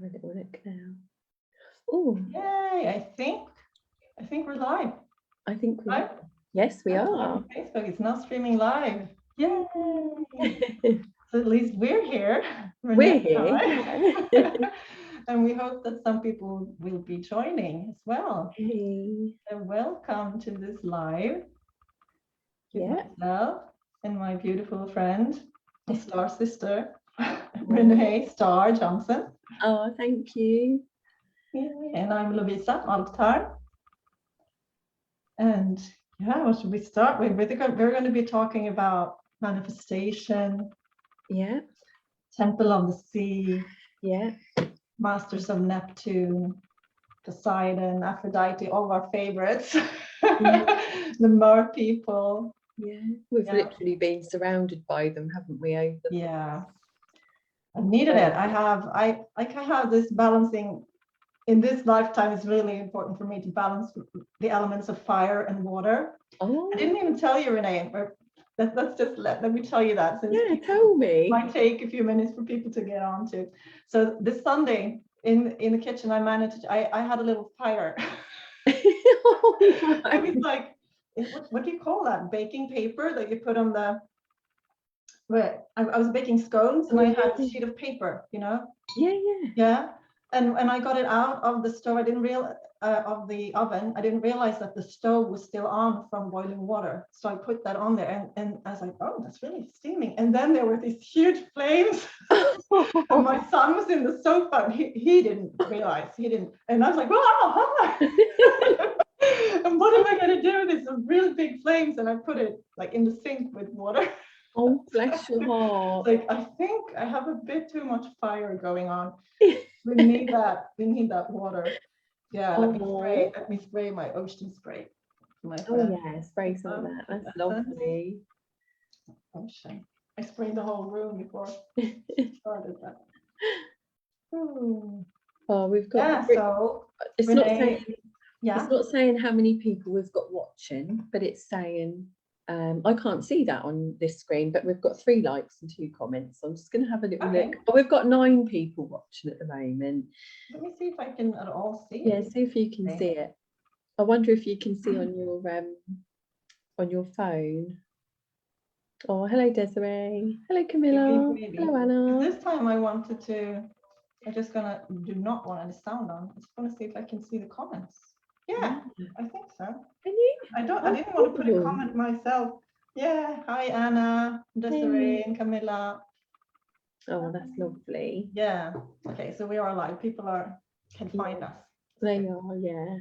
My little look now. Oh, yay! I think we're live. I think we Right? Yes, we That's are. on Facebook. It's now streaming live. Yay! So at least we're here. We're Renée and here. I. And we hope that some people will be joining as well. Hey. So welcome to this live. Yeah. Myself and my beautiful friend, the star sister, Renée Star Johnson. Oh, thank you. And I'm Lovisa Alvtörn. And yeah, what should we start with? We're going to be talking about manifestation. Yeah. Temple of the Sea. Yeah. Masters of Neptune. Poseidon, Aphrodite, all of our favorites. The mer people. Yeah. We've literally been surrounded by them, haven't we? Over the I needed it. I have this balancing. In this lifetime, it's really important for me to balance the elements of fire and water. Oh. I didn't even tell you, Renée. Let's just let me tell you that. Since tell me. It might take a few minutes for people to get on to. So this Sunday in the kitchen, I had a little fire. I was like, what do you call that? Baking paper that you put on the. I was baking scones and I had a sheet of paper, you know. Yeah. And when I got it out of the stove, of the oven, I didn't realize that the stove was still on from boiling water. So I put that on there and I was like, oh, that's really steaming. And then there were these huge flames. And my son was in the sofa and he didn't realize, and I was like, oh, and what am I going to do? There's some really big flames. And I put it like in the sink with water. Oh, bless your heart. Like, I think I have a bit too much fire going on. We need that water. Yeah, let me spray my ocean spray. Spray some of that. That's lovely. Ocean. I sprayed the whole room before I started that. Oh, we've got it's not saying how many people we've got watching, but it's saying I can't see that on this screen, but we've got 3 likes and 2 comments. So I'm just going to have a little look. Oh, we've got 9 people watching at the moment. Let me see if I can at all see it. Yeah, see if you can see it. I wonder if you can see on your phone. Oh, hello Desiree. Hello Camilla. Maybe. Hello Anna. This time I'm just gonna do not want any sound on. I just want to see if I can see the comments. Yeah, I think so. Can you? I didn't want to put a comment myself. Yeah, hi Anna, Desiree, and Camilla. Oh, that's lovely. Yeah. Okay, so we are live. People can find us. They are, yeah.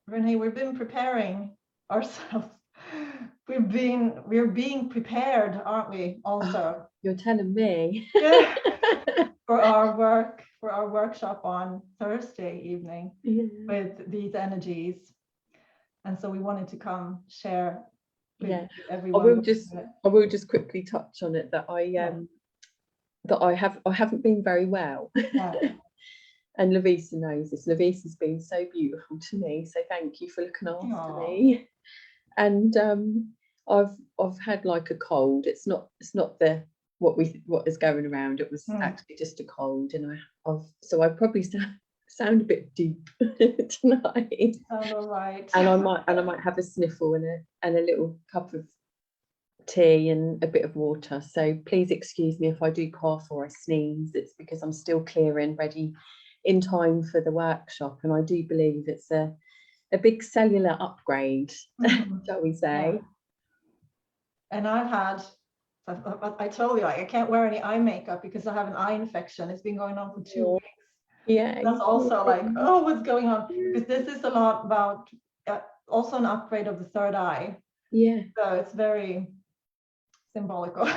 Renée, we've been preparing ourselves. We're being prepared, aren't we? Also, you're telling me. Yeah. For our workshop on Thursday evening with these energies, and so we wanted to come share with everyone. I will just quickly touch on it that I haven't been very well. And Lovisa knows this. Lovisa's been so beautiful to me, so thank you for looking after me. And I've had like a cold. It's not what is going around. It was actually just a cold, and I probably sound a bit deep tonight. All right. And I might have a sniffle and a little cup of tea and a bit of water. So please excuse me if I do cough or I sneeze. It's because I'm still clearing, ready in time for the workshop, and I do believe it's a big cellular upgrade, shall we say. Yeah. And I told you, I can't wear any eye makeup because I have an eye infection. It's been going on for 2 weeks. Yeah. That's also like, oh, what's going on? Because this is a lot about also an upgrade of the third eye. Yeah. So it's very symbolical.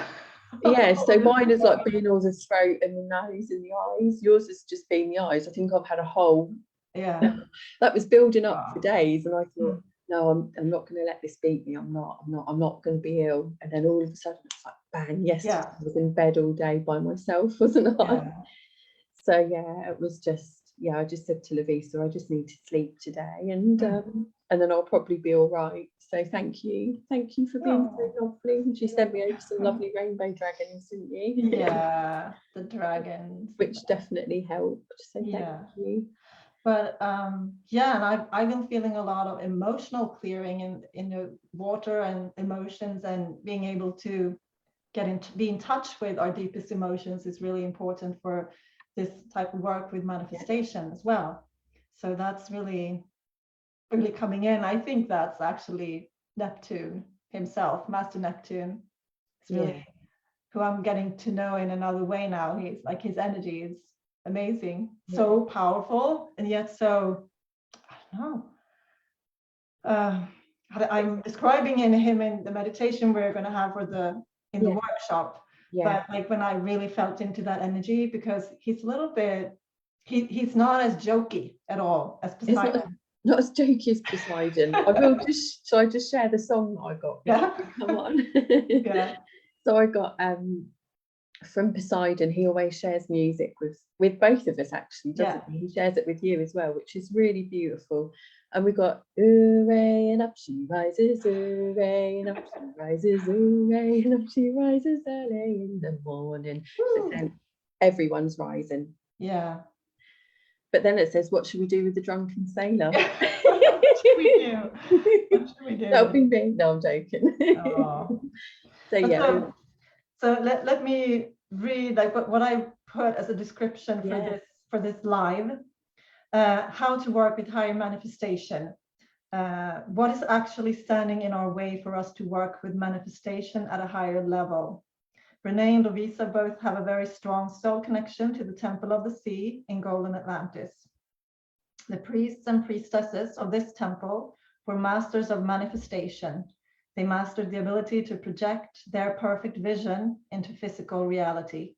Yeah, so mine is like being all the throat and the nose and the eyes. Yours has just been the eyes. I think I've had a whole that was building up for days, and I thought, no, I'm not going to let this beat me. I'm not going to be ill. And then all of a sudden it's like bang, I was in bed all day by myself, wasn't I? So yeah, it was just yeah, I just said to Lovisa, I just need to sleep today, and then I'll probably be all right. So thank you for being so lovely. She sent me over some lovely rainbow dragons, didn't you? Yeah, the dragons, which definitely helped. So thank you. But yeah, and I've been feeling a lot of emotional clearing in the water and emotions, and being able to be in touch with our deepest emotions is really important for this type of work with manifestation as well. So that's really coming in. I think that's actually Neptune himself, Master Neptune. It's really who I'm getting to know in another way now. He's like, his energy is amazing, so powerful, and yet so, I don't know. I'm describing him in the meditation we're going to have for the workshop. But like when I really felt into that energy, because he's a little bit, he's not as jokey at all as Poseidon. Not as jokey as Poseidon. Shall I just share the song that I got? Yeah. Come on. Yeah. So I got from Poseidon. He always shares music with both of us, actually, doesn't he? He shares it with you as well, which is really beautiful. And we got hooray and up she rises, hooray and up she rises, hooray and up she rises early in the morning. So then everyone's rising. Yeah. But then it says, what should we do with the drunken sailor? What should we do? What should we do? That would be me. No, I'm joking. Oh. So yeah. So let me read like what I put as a description for this live. How to work with higher manifestation. What is actually standing in our way for us to work with manifestation at a higher level? Renée and Lovisa both have a very strong soul connection to the Temple of the Sea in Golden Atlantis. The priests and priestesses of this temple were masters of manifestation. They mastered the ability to project their perfect vision into physical reality.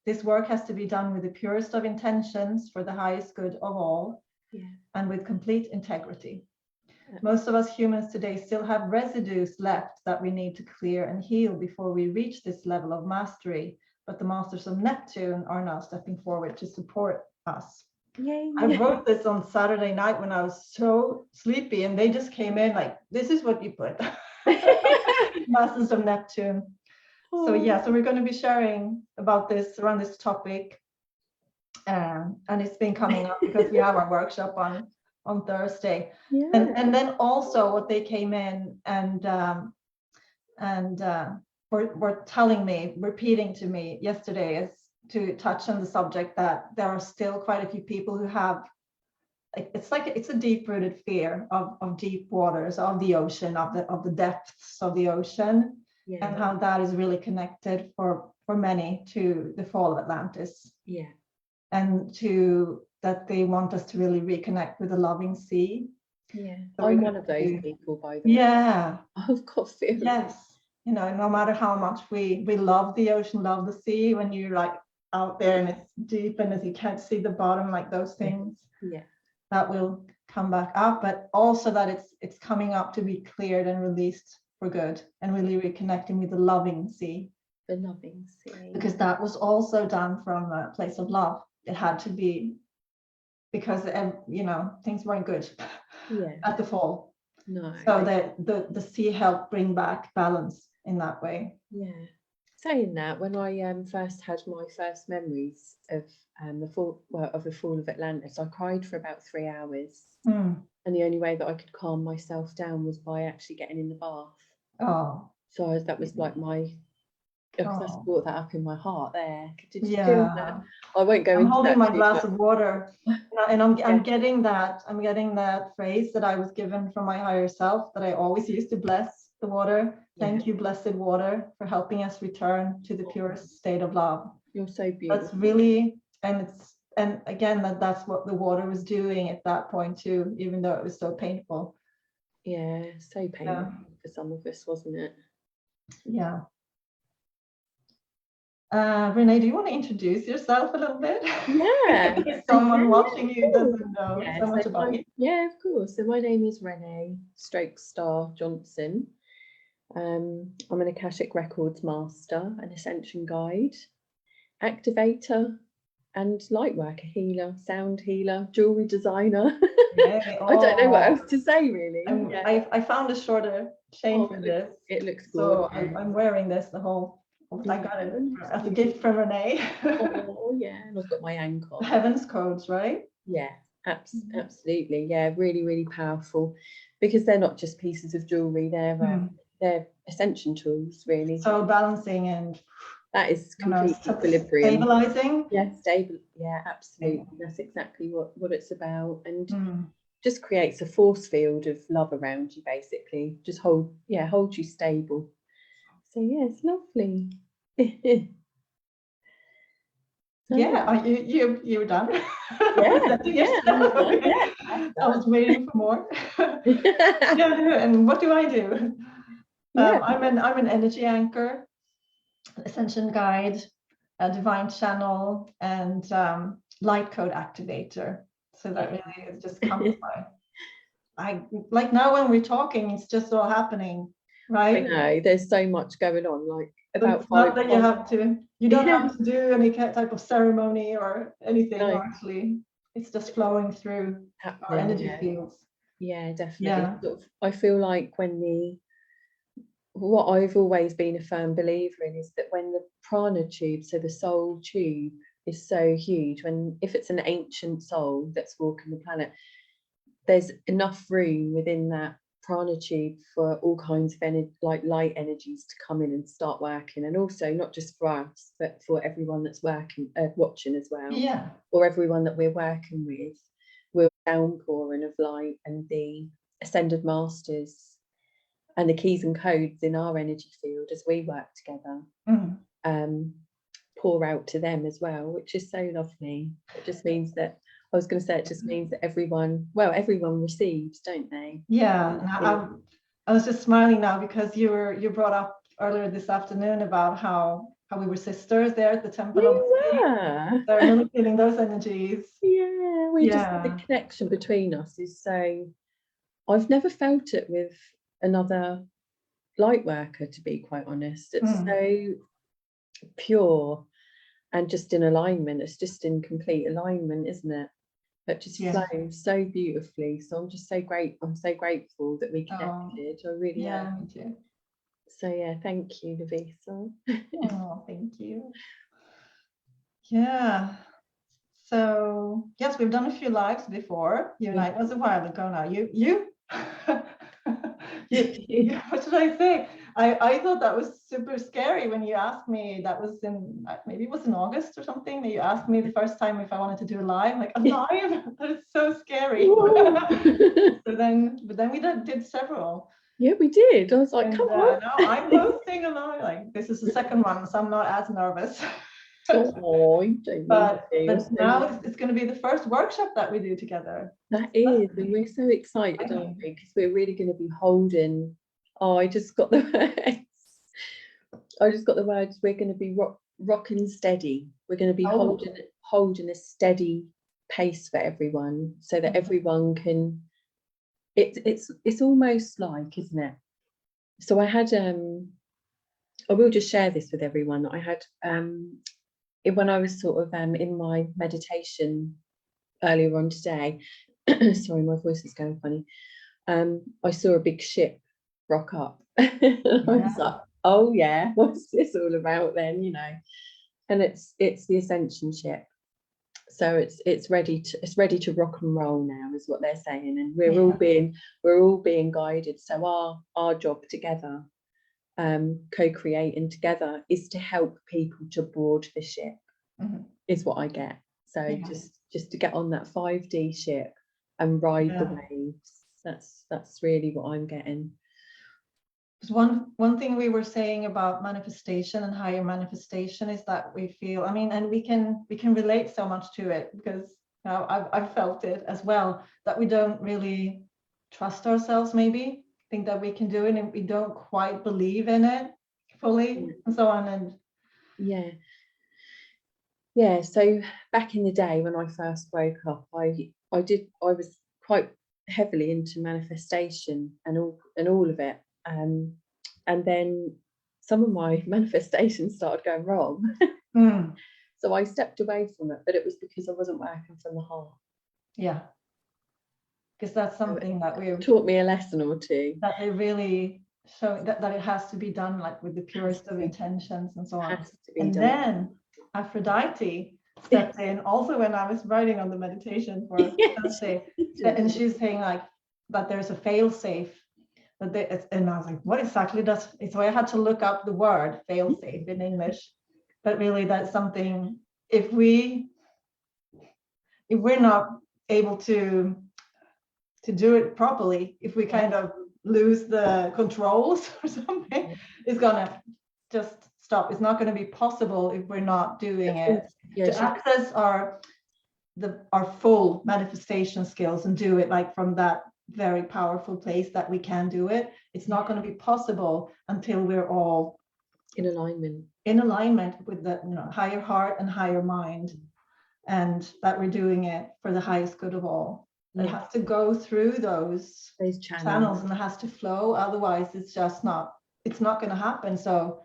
This work has to be done with the purest of intentions for the highest good of all, and with complete integrity. Most of us humans today still have residues left that we need to clear and heal before we reach this level of mastery, but the Masters of Neptune are now stepping forward to support us. Yay. I wrote this on Saturday night when I was so sleepy, and they just came in like, this is what you put. Masters of Neptune. So yeah, so we're going to be sharing about this, around this topic, and it's been coming up because we have our workshop on Thursday. And then also what they came in and were telling me, repeating to me yesterday, is to touch on the subject that there are still quite a few people who have, it's a deep-rooted fear of deep waters, of the ocean, of the depths of the ocean, and how that is really connected for many to the Fall of Atlantis. And to that they want us to really reconnect with the loving sea. So I'm one of those people, by the way. I've got fear. Yes, you know, no matter how much we love the ocean, love the sea, when you're like out there and it's deep and as you can't see the bottom, like those things, that will come back up, but also that it's coming up to be cleared and released for good, and really reconnecting with the loving sea. The loving sea. Because that was also done from a place of love. It had to be, because you know, things weren't good at the fall. No. So that the sea helped bring back balance in that way. Saying that, when I first had my first memories of the Fall of Atlantis, I cried for about 3 hours. And the only way that I could calm myself down was by actually getting in the bath. So that was like my, because I brought that up in my heart there. Did you feel that? I won't go into that. I'm holding my glass of water, and I'm getting that phrase that I was given from my higher self, that I always used to bless the water. Thank you, blessed water, for helping us return to the purest state of love. You're so beautiful. That's really, and again, that's what the water was doing at that point too, even though it was so painful. So painful for some of us, wasn't it? Renée, do you want to introduce yourself a little bit? Someone watching you doesn't know so much about you. Of course. So my name is Renée / Johnson. I'm an Akashic Records master, an Ascension guide, activator, and light worker, healer, sound healer, jewelry designer. Yeah. I don't know what else to say really. I found a shorter chain for this. It looks so gorgeous. I'm wearing this the whole. I got it as a gift from Renee. Oh yeah, and I've got my ankle. Heaven's codes, right? Yeah, absolutely. Yeah, really, really powerful, because they're not just pieces of jewelry. They're Ascension tools, really. So balancing and that is complete equilibrium. Stabilizing. Yeah, stable. Yeah, absolutely. That's exactly what it's about, and just creates a force field of love around you. Basically, just hold you stable. So yeah, it's lovely. Yeah, you're done. Yeah. I was waiting for more. Yeah, and what do I do? I'm an energy anchor, ascension guide, a divine channel, and light code activator. So that really is just comes by. I like now when we're talking, it's just all happening, right? I know there's so much going on. Like about it's not that you don't have to do any type of ceremony or anything. No. Actually, it's just flowing through our energy fields. Yeah, definitely. Yeah. I feel like what I've always been a firm believer in is that when the prana tube, so the soul tube, is so huge, if it's an ancient soul that's walking the planet, there's enough room within that prana tube for all kinds of like light energies to come in and start working, and also not just for us but for everyone that's watching as well. Yeah. Or everyone that we're working with. We're downpouring of light, and the ascended masters and the keys and codes in our energy field as we work together pour out to them as well, which is so lovely. It just means that it just means that everyone receives, don't they? Yeah. I was just smiling now because you brought up earlier this afternoon about how we were sisters there at the temple. So I'm really feeling those energies. Yeah, just the connection between us is so. I've never felt it with another light worker, to be quite honest. It's so pure and just in alignment. It's just in complete alignment, isn't it? That just flows so beautifully. So I'm just so grateful. I'm so grateful that we connected. I really am. Me too. So yeah, thank you, Lovisa. Oh, thank you. Yeah. So yes, we've done a few lives before. You and I, it was a while ago now. You what should I say? I thought that was super scary when you asked me. That was maybe it was in August or something. That you asked me the first time if I wanted to do a live. Like a live? That is so scary. But then we did several. Yeah, we did. I was like, come on. Now I'm hosting a live. Like this is the second one, so I'm not as nervous. Oh, you don't but now it's going to be the first workshop that we do together. That is, and we're so excited, aren't we? Because we're really going to be holding. Oh, I just got the words. We're going to be rocking steady. We're going to be holding a steady pace for everyone, so that everyone can. It's almost like, isn't it? So I had I will just share this with everyone. I had when I was sort of in my meditation earlier on today, sorry, my voice is going funny. I saw a big ship rock up. I was like, oh yeah, what's this all about then? You know, and it's the Ascension ship. So it's ready to rock and roll now, is what they're saying, and we're all being guided. So our job together, co-creating together, is to help people to board the ship. Is what I get. So just to get on that 5D ship and ride the waves. That's really what I'm getting. One thing we were saying about manifestation and higher manifestation is that we feel, I mean, and we can relate so much to it, because I've felt it as well, that we don't really trust ourselves, maybe think that we can do it, and we don't quite believe in it fully, and so on. And so back in the day when I first woke up, I was quite heavily into manifestation and all of it, and then some of my manifestations started going wrong. So I stepped away from it, but it was because I wasn't working from the heart. Yeah. Because that's something that taught me a lesson or two. That they really show that it has to be done like with the purest of intentions and so on. And then Aphrodite stepped in also when I was writing on the meditation for Thursday. And she's saying like, but there's a fail safe. And I was like, what exactly does it? So I had to look up the word fail safe in English. But really that's something, if we're not able to do it properly, if we kind of lose the controls or something, it's gonna just stop. It's not going to be possible if we're not doing it to access our full manifestation skills and do it like from that very powerful place that we can do it. It's not going to be possible until we're all in alignment with the higher heart and higher mind, and that we're doing it for the highest good of all. It has to go through those channels and it has to flow. Otherwise, it's not going to happen. So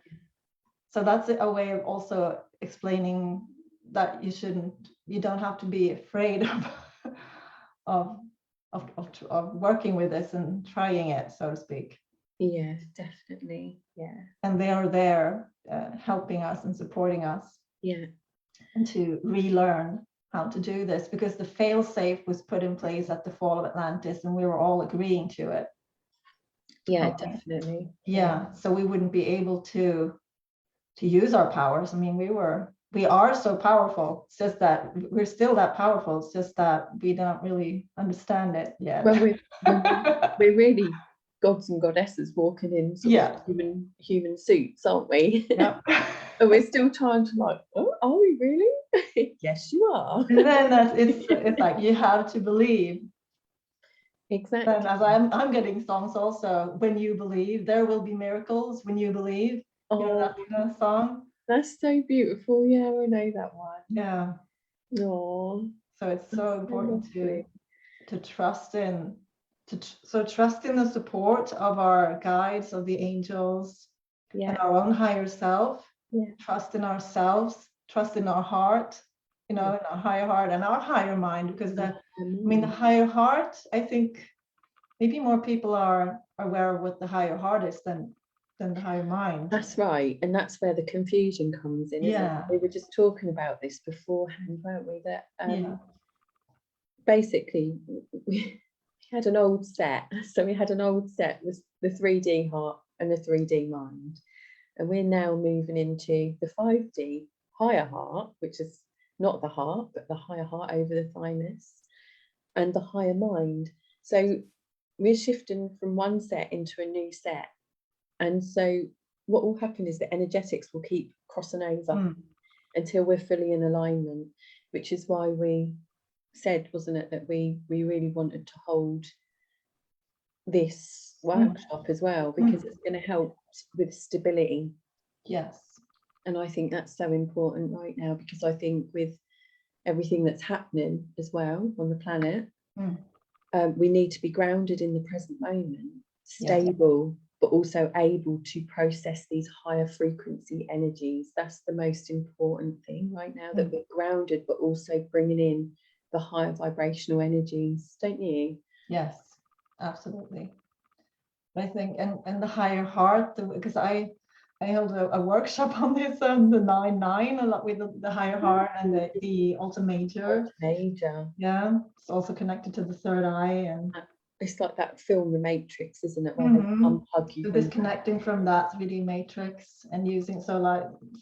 that's a way of also explaining that you don't have to be afraid of working with this and trying it, so to speak. Yeah, definitely. Yeah. And they are there helping us and supporting us. Yeah. And to relearn how to do this, because the fail-safe was put in place at the Fall of Atlantis and we were all agreeing to it. Yeah, definitely. Yeah, so we wouldn't be able to use our powers. I mean, we are so powerful. It's just that we're still that powerful. It's just that we don't really understand it yet. Well, we're really gods and goddesses walking in sort of human suits, aren't we? Yeah. And we're still trying to like, oh, are we really? Yes, you are. And then it's like you have to believe. Exactly. And as I'm getting songs also, when you believe, there will be miracles. When you believe, you know that song. That's so beautiful. Yeah, I know that one. Yeah. Oh. So it's so important to trust in. Trust in the support of our guides, of the angels, and our own higher self. Yeah. Trust in ourselves, trust in our heart, in our higher heart and our higher mind, because the higher heart, I think maybe more people are aware of what the higher heart is than the higher mind. That's right. And that's where the confusion comes in. Yeah. We were just talking about this beforehand, weren't we? That basically we had an old set. So we had an old set with the 3D heart and the 3D mind. And we're now moving into the 5D higher heart, which is not the heart, but the higher heart over the thymus, and the higher mind. So we're shifting from one set into a new set. And so what will happen is the energetics will keep crossing over until we're fully in alignment, which is why we said, wasn't it, that we really wanted to hold this workshop as well, because it's going to help with stability. Yes. And I think that's so important right now, because I think with everything that's happening as well on the planet, we need to be grounded in the present moment, stable, but also able to process these higher frequency energies. That's the most important thing right now, that we're grounded, but also bringing in the higher vibrational energies, don't you? Yes, absolutely. I think, and the higher heart, because I held a workshop on this, the 9-9, a lot with the higher heart and the Alta Major. Yeah, it's also connected to the third eye, and it's like that film, The Matrix, isn't it? Where they unplug you. So disconnecting from that 3D matrix and using so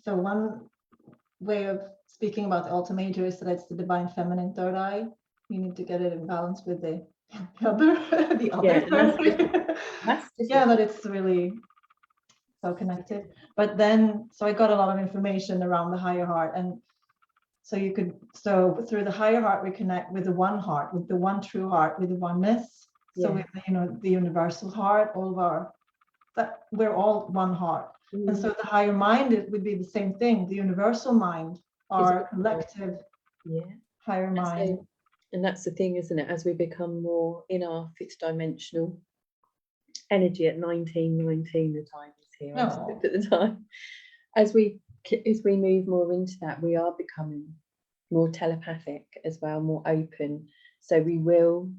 one way of speaking about the Alta Major is that it's the divine feminine third eye. You need to get it in balance with the other that it's really so connected. But then so I got a lot of information around the higher heart, and so through the higher heart we connect with the one heart, with the one true heart, with the oneness. So with the universal heart, we're all one heart. And so the higher mind, it would be the same thing, the universal mind, our collective higher mind. And that's the thing, isn't it? As we become more in our fixed dimensional energy at 1919, the time is here, I at the time. As we as we move more into that, we are becoming more telepathic as well, more open. So we will,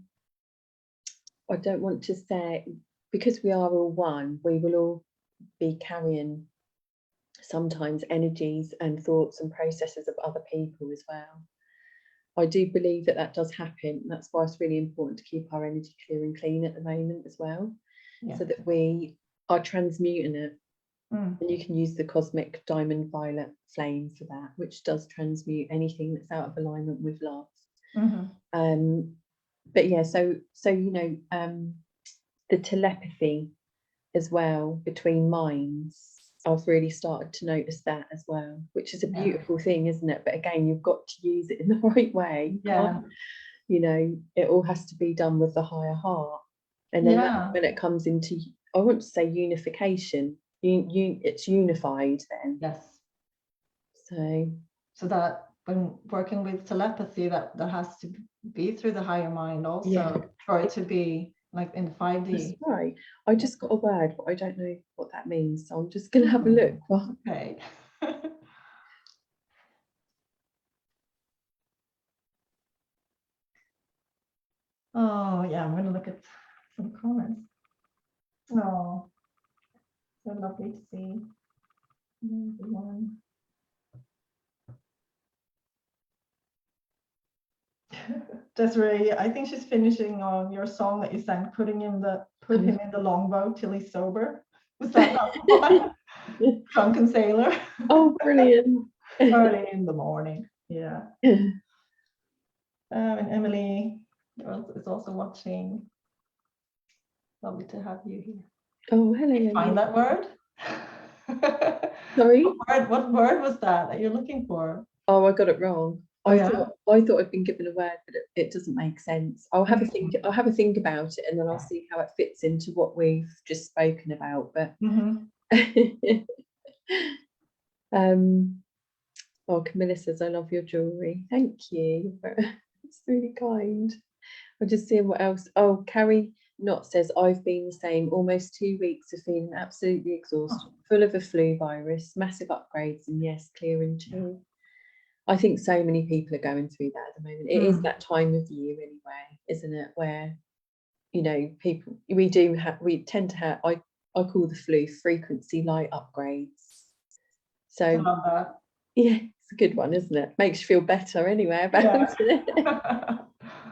I don't want to say, because we are all one, we will all be carrying sometimes energies and thoughts and processes of other people as well. I do believe that does happen. That's why it's really important to keep our energy clear and clean at the moment as well, so that we are transmuting it. And you can use the cosmic diamond violet flame for that, which does transmute anything that's out of alignment with love. But yeah, so you know, the telepathy as well between minds, I've really started to notice that as well, which is a beautiful thing, isn't it? But again, you've got to use it in the right way. You know, it all has to be done with the higher heart. And then when it comes into, I want to say unification, it's unified then. So that when working with telepathy, that has to be through the higher mind also, for it to be like in 5D. That's right. I just got a word, but I don't know what that means, so I'm just going to have a look. Okay. Oh yeah, I'm going to look at some comments. Oh, so lovely to see everyone. Desiree, I think she's finishing on your song that you sang, put him in the longboat till he's sober. Was that one? Drunken Sailor. Oh, brilliant. Early in the morning. And Emily is also watching. Lovely to have you here. Oh, hello. Did you find that word? Sorry? What word was that you're looking for? Oh, I got it wrong. I thought I'd been given a word, but it doesn't make sense. I'll have a think about it, and then I'll see how it fits into what we've just spoken about. But oh, Camilla says, I love your jewelry. Thank you. It's really kind. I'll just see what else. Oh, Carrie Knott says, I've been the same, almost 2 weeks of feeling absolutely exhausted, full of a flu virus, massive upgrades, and yes, clearing too. I think so many people are going through that at the moment. It is that time of year anyway, isn't it? Where, you know, people, we tend to have, I call the flu frequency light upgrades. So I love that. Yeah, it's a good one, isn't it? Makes you feel better anyway about it.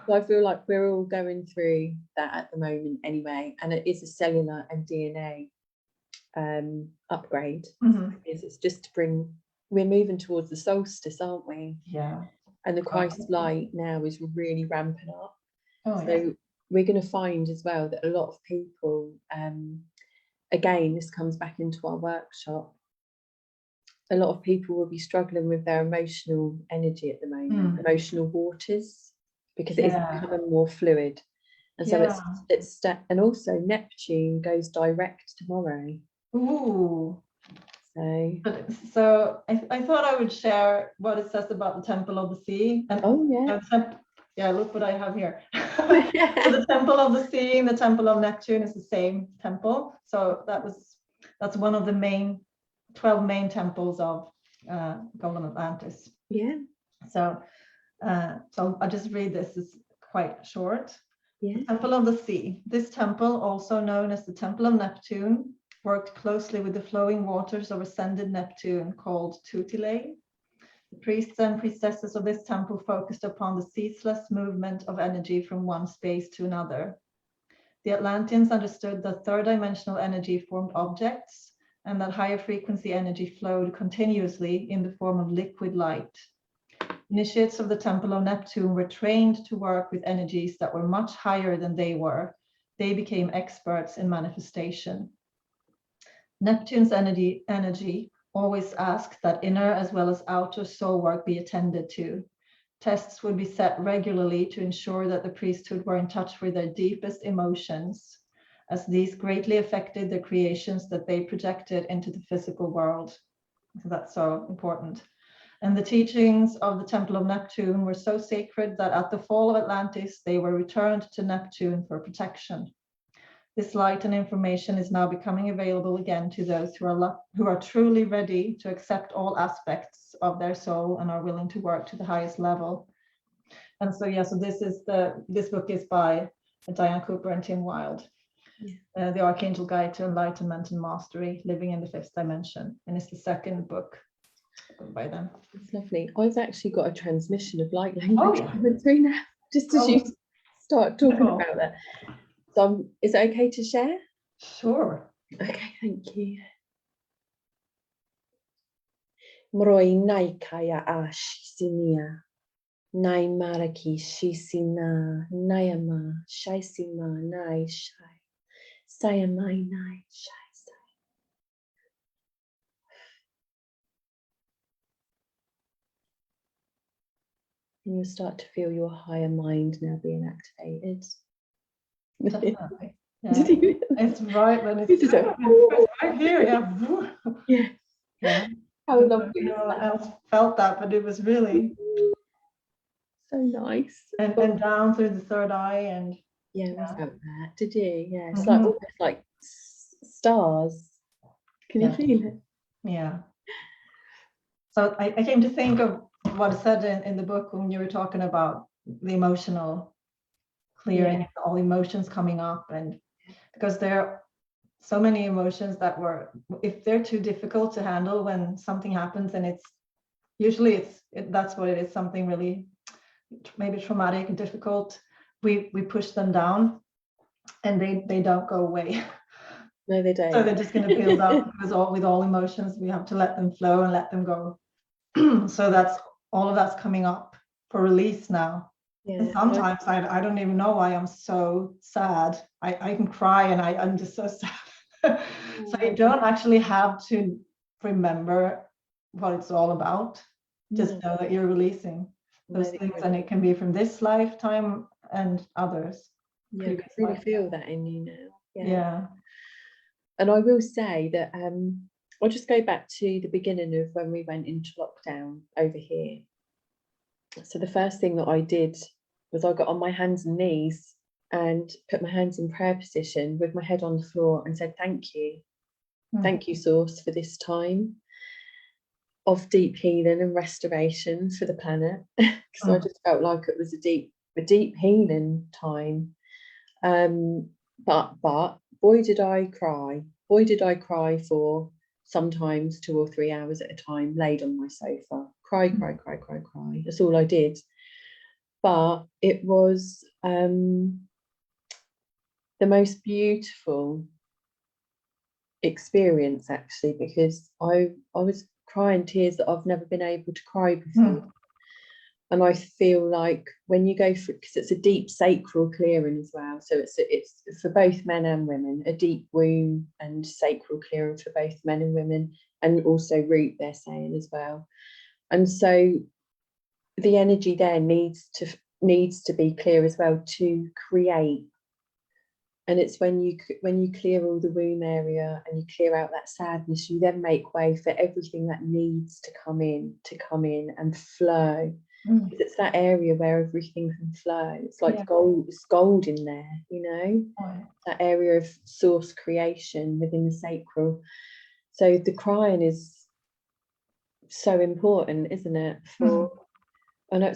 So I feel like we're all going through that at the moment anyway. And it is a cellular and DNA upgrade. It's just to bring, we're moving towards the solstice, aren't we? And the Christ light now is really ramping up. So we're going to find as well that a lot of people, again, this comes back into our workshop, a lot of people will be struggling with their emotional energy at the moment, emotional waters, because it is becoming more fluid. And so it's and also Neptune goes direct tomorrow. So I thought I would share what it says about the Temple of the Sea. And look what I have here. So the Temple of the Sea and the Temple of Neptune is the same temple. So that's one of the 12 main temples of Golden Atlantis. So I'll just read this. It's quite short. The Temple of the Sea. This temple, also known as the Temple of Neptune, worked closely with the flowing waters of ascended Neptune, called Tutile. The priests and priestesses of this temple focused upon the ceaseless movement of energy from one space to another. The Atlanteans understood that third-dimensional energy formed objects, and that higher frequency energy flowed continuously in the form of liquid light. Initiates of the Temple of Neptune were trained to work with energies that were much higher than they were. They became experts in manifestation. Neptune's energy always asked that inner as well as outer soul work be attended to. Tests would be set regularly to ensure that the priesthood were in touch with their deepest emotions, as these greatly affected the creations that they projected into the physical world. So that's so important. And the teachings of the Temple of Neptune were so sacred that at the fall of Atlantis, they were returned to Neptune for protection. This light and information is now becoming available again to those who are truly ready to accept all aspects of their soul and are willing to work to the highest level. And so, yeah, so this book is by Diane Cooper and Tim Wilde. Yeah. The Archangel Guide to Enlightenment and Mastery, Living in the Fifth Dimension. And it's the second book by them. It's lovely. I've actually got a transmission of light language coming through now, just as you start talking about that. So is it okay to share? Sure. Okay, thank you. Mroi nai kaya ashisinia. Nai maraki shisina. Nayama shaisima nai shai. Sayamai nai shai sai. And you'll start to feel your higher mind now being activated. Definitely. Yeah. It's right when it's right here. Yeah. Yeah. How lovely. No one else felt that, but it was really so nice. And down through the third eye, and we felt that. Did you? Yeah. It's like almost like stars. Can you feel it? Yeah. So I came to think of what is said in the book when you were talking about the emotional clearing, all emotions coming up, and because there are so many emotions that if they're too difficult to handle when something happens, and it's usually that's what it is, something really maybe traumatic and difficult, we push them down and they don't go away. No, they don't. So they're just going to build up, because with all emotions we have to let them flow and let them go. So that's all of that's coming up for release now. And sometimes I don't even know why I'm so sad. I can cry and I'm just so sad. So you don't actually have to remember what it's all about. Just know that you're releasing those things, and it can be from this lifetime and others. Yeah, I can really feel that in you now. Yeah. And I will say that I'll just go back to the beginning of when we went into lockdown over here. So the first thing that I did was I got on my hands and knees and put my hands in prayer position with my head on the floor and said, thank you. Thank you, Source, for this time of deep healing and restoration for the planet. Because I just felt like it was a deep healing time. But boy, did I cry. Boy, did I cry for sometimes 2 or 3 hours at a time, laid on my sofa. Cry. That's all I did. But it was the most beautiful experience, actually, because I was crying tears that I've never been able to cry before. And I feel like when you go for, because it's a deep sacral clearing as well, so it's for both men and women, a deep womb and sacral clearing for both men and women, and also root, they're saying, as well. And so the energy there needs to be clear as well to create. And it's when you clear all the womb area and you clear out that sadness, you then make way for everything that needs to come in and flow. It's that area where everything can flow. It's like gold. It's gold in there, you know. That area of source creation within the sacral. So the crying is so important, isn't it? I know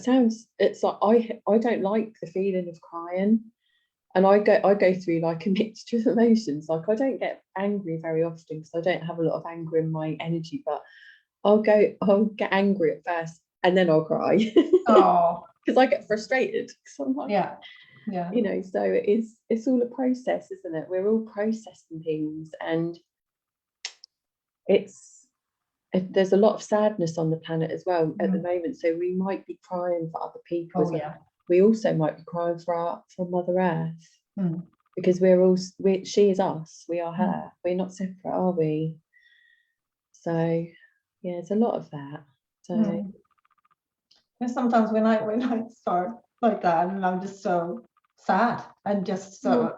it's like I don't like the feeling of crying. And I go through like a mixture of emotions. Like I don't get angry very often because I don't have a lot of anger in my energy, but I'll get angry at first and then I'll cry. Because I get frustrated. Sometimes. Yeah. You know, so it's all a process, isn't it? We're all processing things, and there's a lot of sadness on the planet as well at the moment. So we might be crying for other people as well. We also might be crying for Mother Earth, because she is us, we are her. We're not separate, are we? So yeah, it's a lot of that. So and sometimes when I start like that, and I'm just so sad and just so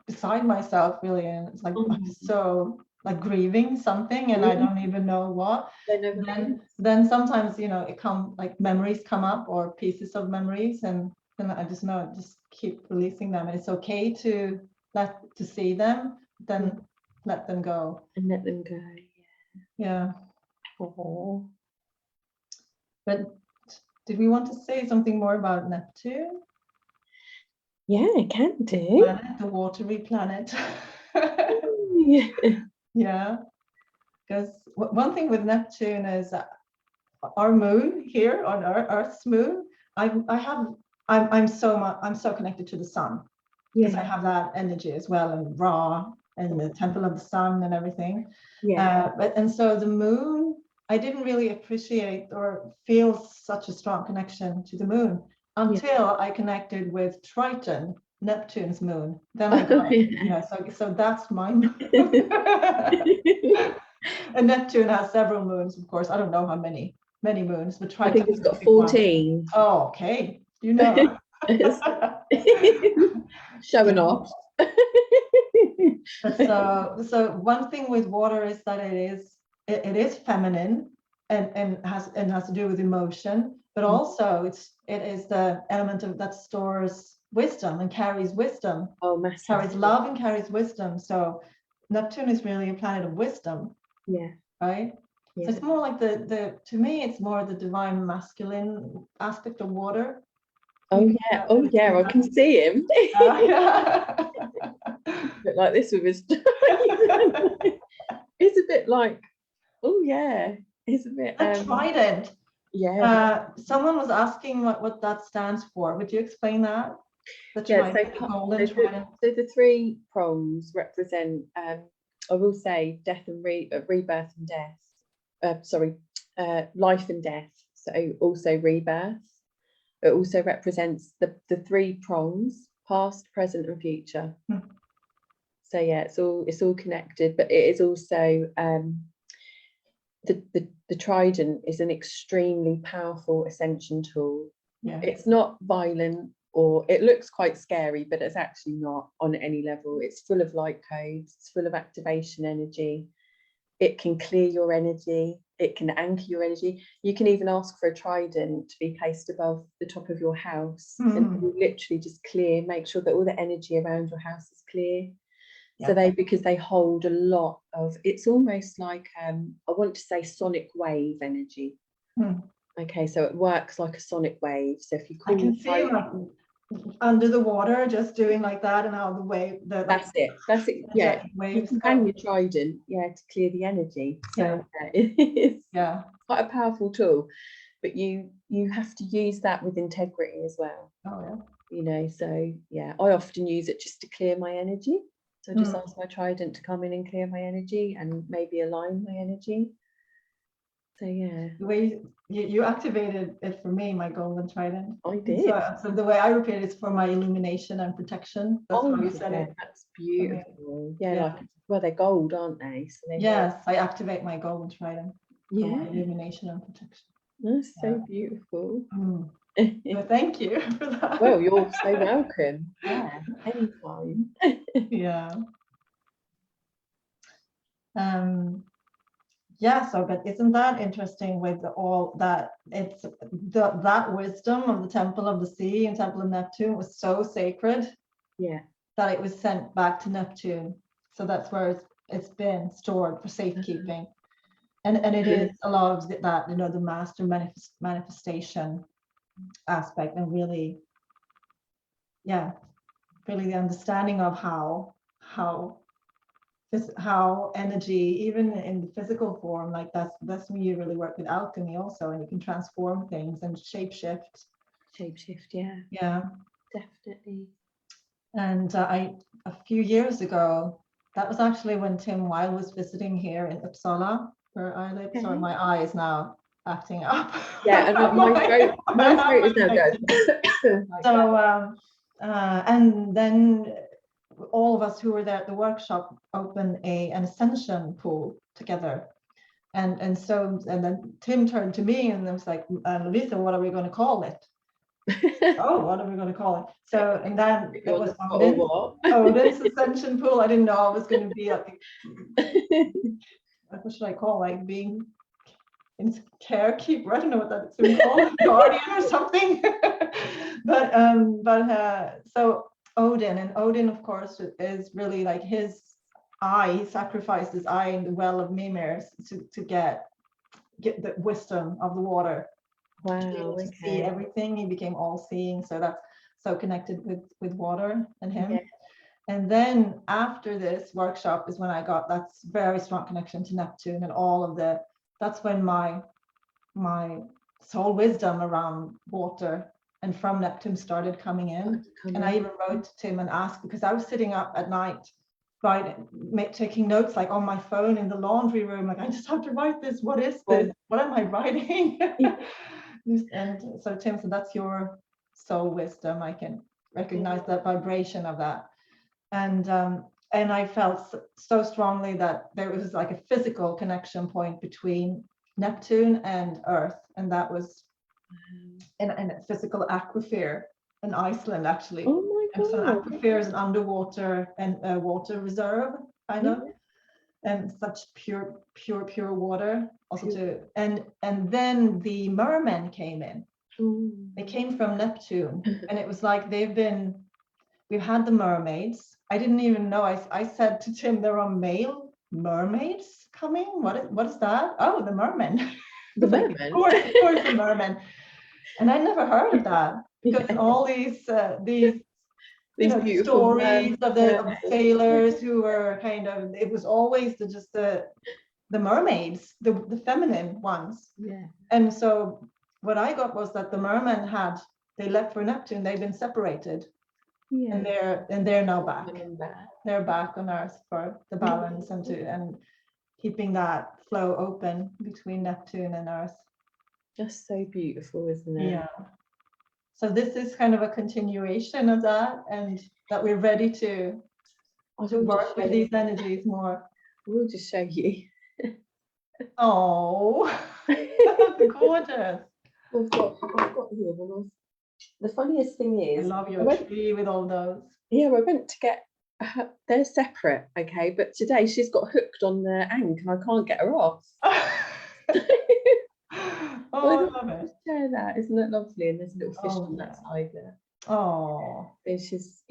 beside myself, really, and it's like I'm so like grieving something, and I don't even know what. Then sometimes memories come up, or pieces of memories, and then I just know, just keep releasing them. And it's okay to to see them, then let them go. And let them go. Yeah. Oh. But did we want to say something more about Neptune? Yeah, I can do. Planet, the watery planet. Yeah. Yeah. Because one thing with Neptune is our moon here on Earth's moon. I'm so connected to the sun, because I have that energy as well, and Ra and the temple of the sun and everything. Yeah. And so the moon, I didn't really appreciate or feel such a strong connection to the moon until I connected with Triton, Neptune's moon. Then I got it. So that's my moon. And Neptune has several moons, of course. I don't know how many moons, but Triton, I think it's got 14. Oh, okay. You know. Showing off. So one thing with water is that it is feminine and has to do with emotion, but also it is the element that stores wisdom and carries wisdom. Oh, massive. Carries love and carries wisdom. So Neptune is really a planet of wisdom. Yeah. Right? Yeah. So it's more like to me, it's more the divine masculine aspect of water. Oh yeah, I can see him. Yeah. A bit like this with his it's a bit like, oh yeah, it's a bit trident. Yeah. Someone was asking what that stands for. Would you explain that? The trident, the golden trident. So the 3 prongs represent I will say death and rebirth and death. Life and death. So also rebirth. It also represents the 3 prongs: past, present, and future. So yeah, it's all connected, but it is also the trident is an extremely powerful ascension tool. Yeah. It's not violent, or it looks quite scary, but it's actually not on any level. It's full of light codes, it's full of activation energy. It can clear your energy, it can anchor your energy. You can even ask for a trident to be placed above the top of your house, and you literally just make sure that all the energy around your house is clear. So because they hold a lot of, it's almost like I want to say sonic wave energy. Okay, so it works like a sonic wave. So if you call, I can see like under the water, just doing like that, and how the wave. That's it. Yeah, waves. You can hang your trident, to clear the energy. So it's quite a powerful tool, but you have to use that with integrity as well. Oh yeah. You know, so yeah, I often use it just to clear my energy. So just ask my trident to come in and clear my energy and maybe align my energy. So yeah. The way you activated it for me, my golden trident. I did. So the way I repeat it is for my illumination and protection. That's how you said it. That's beautiful. Yeah, like they're gold, aren't they? So I activate my golden trident for my illumination and protection. That's so beautiful. Well, thank you for that. Well, you're so welcome. Yeah, anytime. But isn't that interesting with all that? It's that wisdom of the Temple of the Sea and Temple of Neptune was so sacred that it was sent back to Neptune. So that's where it's been stored for safekeeping. And it is a lot of that, the master manifestation aspect, and really the understanding of how energy, even in the physical form, like that's when you really work with alchemy also, and you can transform things and shapeshift, definitely. And a few years ago, that was actually when Tim Weil was visiting here in Uppsala, where I live. Sorry, my eye is now acting up. Yeah, and my throat is now good. So and then all of us who were there at the workshop opened an Ascension pool together, and then Tim turned to me and was like, Lovisa, what are we going to call it? What are we going to call it? So, and then it was Odin's Ascension pool. I didn't know I was going to be like, what should I call, like being in carekeeper? I don't know what that's called, guardian or something. But so Odin, and Odin, of course, is really like his eye. He sacrificed his eye in the well of Mimir's to get the wisdom of the water. Wow. To be able to see everything. He became all-seeing, so that's so connected with water and him. Yeah. And then after this workshop is when I got that very strong connection to Neptune and all of the. That's when my soul wisdom around water and from Neptune started coming in. And I even wrote to him and asked, because I was sitting up at night taking notes like on my phone in the laundry room, like I just have to write this. What is this? What am I writing? And so Tim said, that's your soul wisdom. I can recognize that vibration of that. And I felt so strongly that there was like a physical connection point between Neptune and Earth, and that was in a physical aquifer in Iceland, actually. Oh my God! So an aquifer is an underwater and water reserve, kind of, and such pure water. Also, and then the mermen came in. They came from Neptune, and it was like we've had the mermaids. I didn't even know. I said to Tim, there are male mermaids coming. What is that? Oh, the mermen. The mermen. Of course, the mermen. And I never heard of that, because all these stories of the sailors who were kind of, it was always the mermaids, the feminine ones. Yeah. And so what I got was that the mermen they left for Neptune. They've been separated. Yeah. And they're now back. They're back on Earth for the balance and keeping that flow open between Neptune and Earth. Just so beautiful, isn't it? Yeah. So this is kind of a continuation of that, and that we're ready to work with these energies more. We'll just show you. Oh, that's gorgeous. I've got here one. The funniest thing is, I love your tree with all those. Yeah, I went to get. They're separate, okay, but today she's got hooked on the ankh and I can't get her off. Oh, I love it. Share that, isn't it lovely? And there's a little fish on that side there. Oh, it's just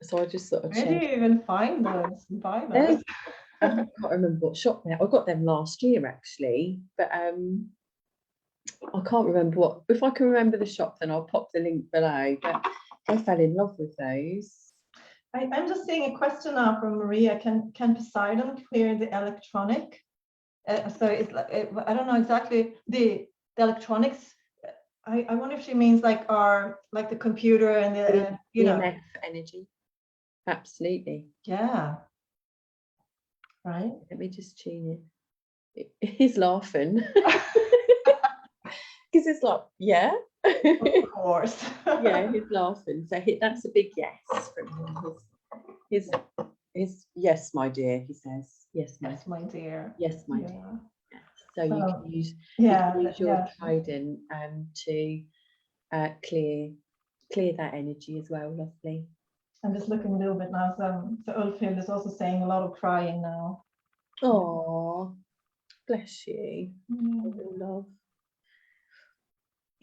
so I just sort of. Where do you even find those? Buy those? I can't remember what shop there. I got them last year actually, but I can't remember what. If I can remember the shop, then I'll pop the link below. But I fell in love with those. I'm just seeing a question now from Maria. Can Poseidon clear the electronic? So it's like, I don't know exactly the electronics. I wonder if she means like the computer and the EMF energy. Absolutely. Yeah. Right. Let me just tune it. He's laughing. Because it's like, yeah. Of course. Yeah, he's laughing. So that's a big yes from him. His yes, my dear, he says. Yes, my dear. Yes, my dear. Yeah. So you can use your Trident to clear that energy as well. Lovely. I'm just looking a little bit now. So Ulfhild is also saying a lot of crying now. Oh, bless you. Love.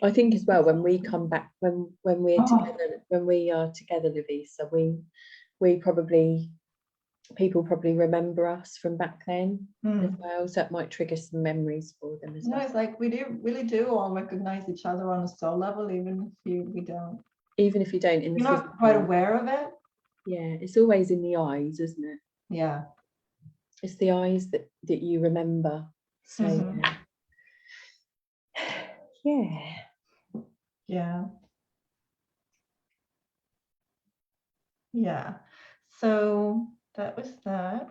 I think as well when we come back, when we're together, when we are together, Lovisa, people probably remember us from back then as well, so it might trigger some memories for them as well. It's like we really do all recognize each other on a soul level, even if we don't. Even if you don't, you're not quite aware of it. Yeah, it's always in the eyes, isn't it? Yeah, it's the eyes that you remember. So yeah. So that was that.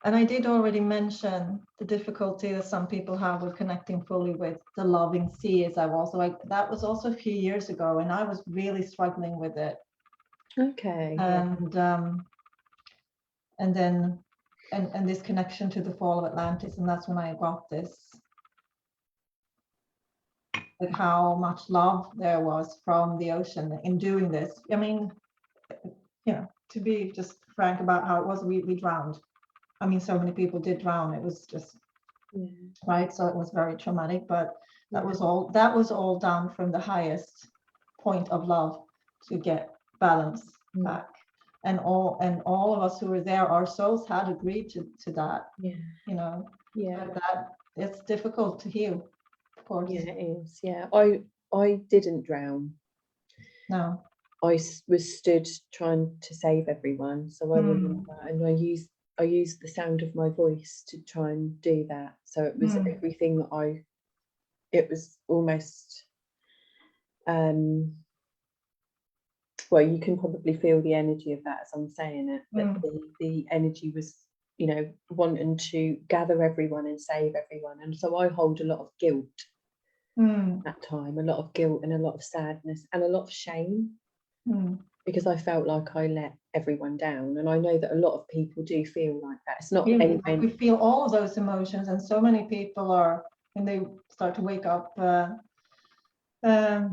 And I did already mention the difficulty that some people have with connecting fully with the loving sea, as that was also a few years ago, and I was really struggling with it. Okay. And then this connection to the Fall of Atlantis, and that's when I got this, like how much love there was from the ocean in doing this. I mean, to be just frank about how it was, we drowned. I mean, so many people did drown. It was just right. So it was very traumatic, but that was all down from the highest point of love to get balance back. And all of us who were there, our souls had agreed to that. Yeah. You know. Yeah. But that it's difficult to heal, of course. Yeah, it is. Yeah. I didn't drown. No. I was stood trying to save everyone. So I remember, and I used the sound of my voice to try and do that. So it was everything that it was almost, well, you can probably feel the energy of that as I'm saying it, but the energy was, you know, wanting to gather everyone and save everyone. And so I hold a lot of guilt that time, a lot of guilt and a lot of sadness and a lot of shame, because I felt like I let everyone down. And I know that a lot of people do feel like that. It's not anything. We feel all of those emotions, and so many people are, when they start to wake up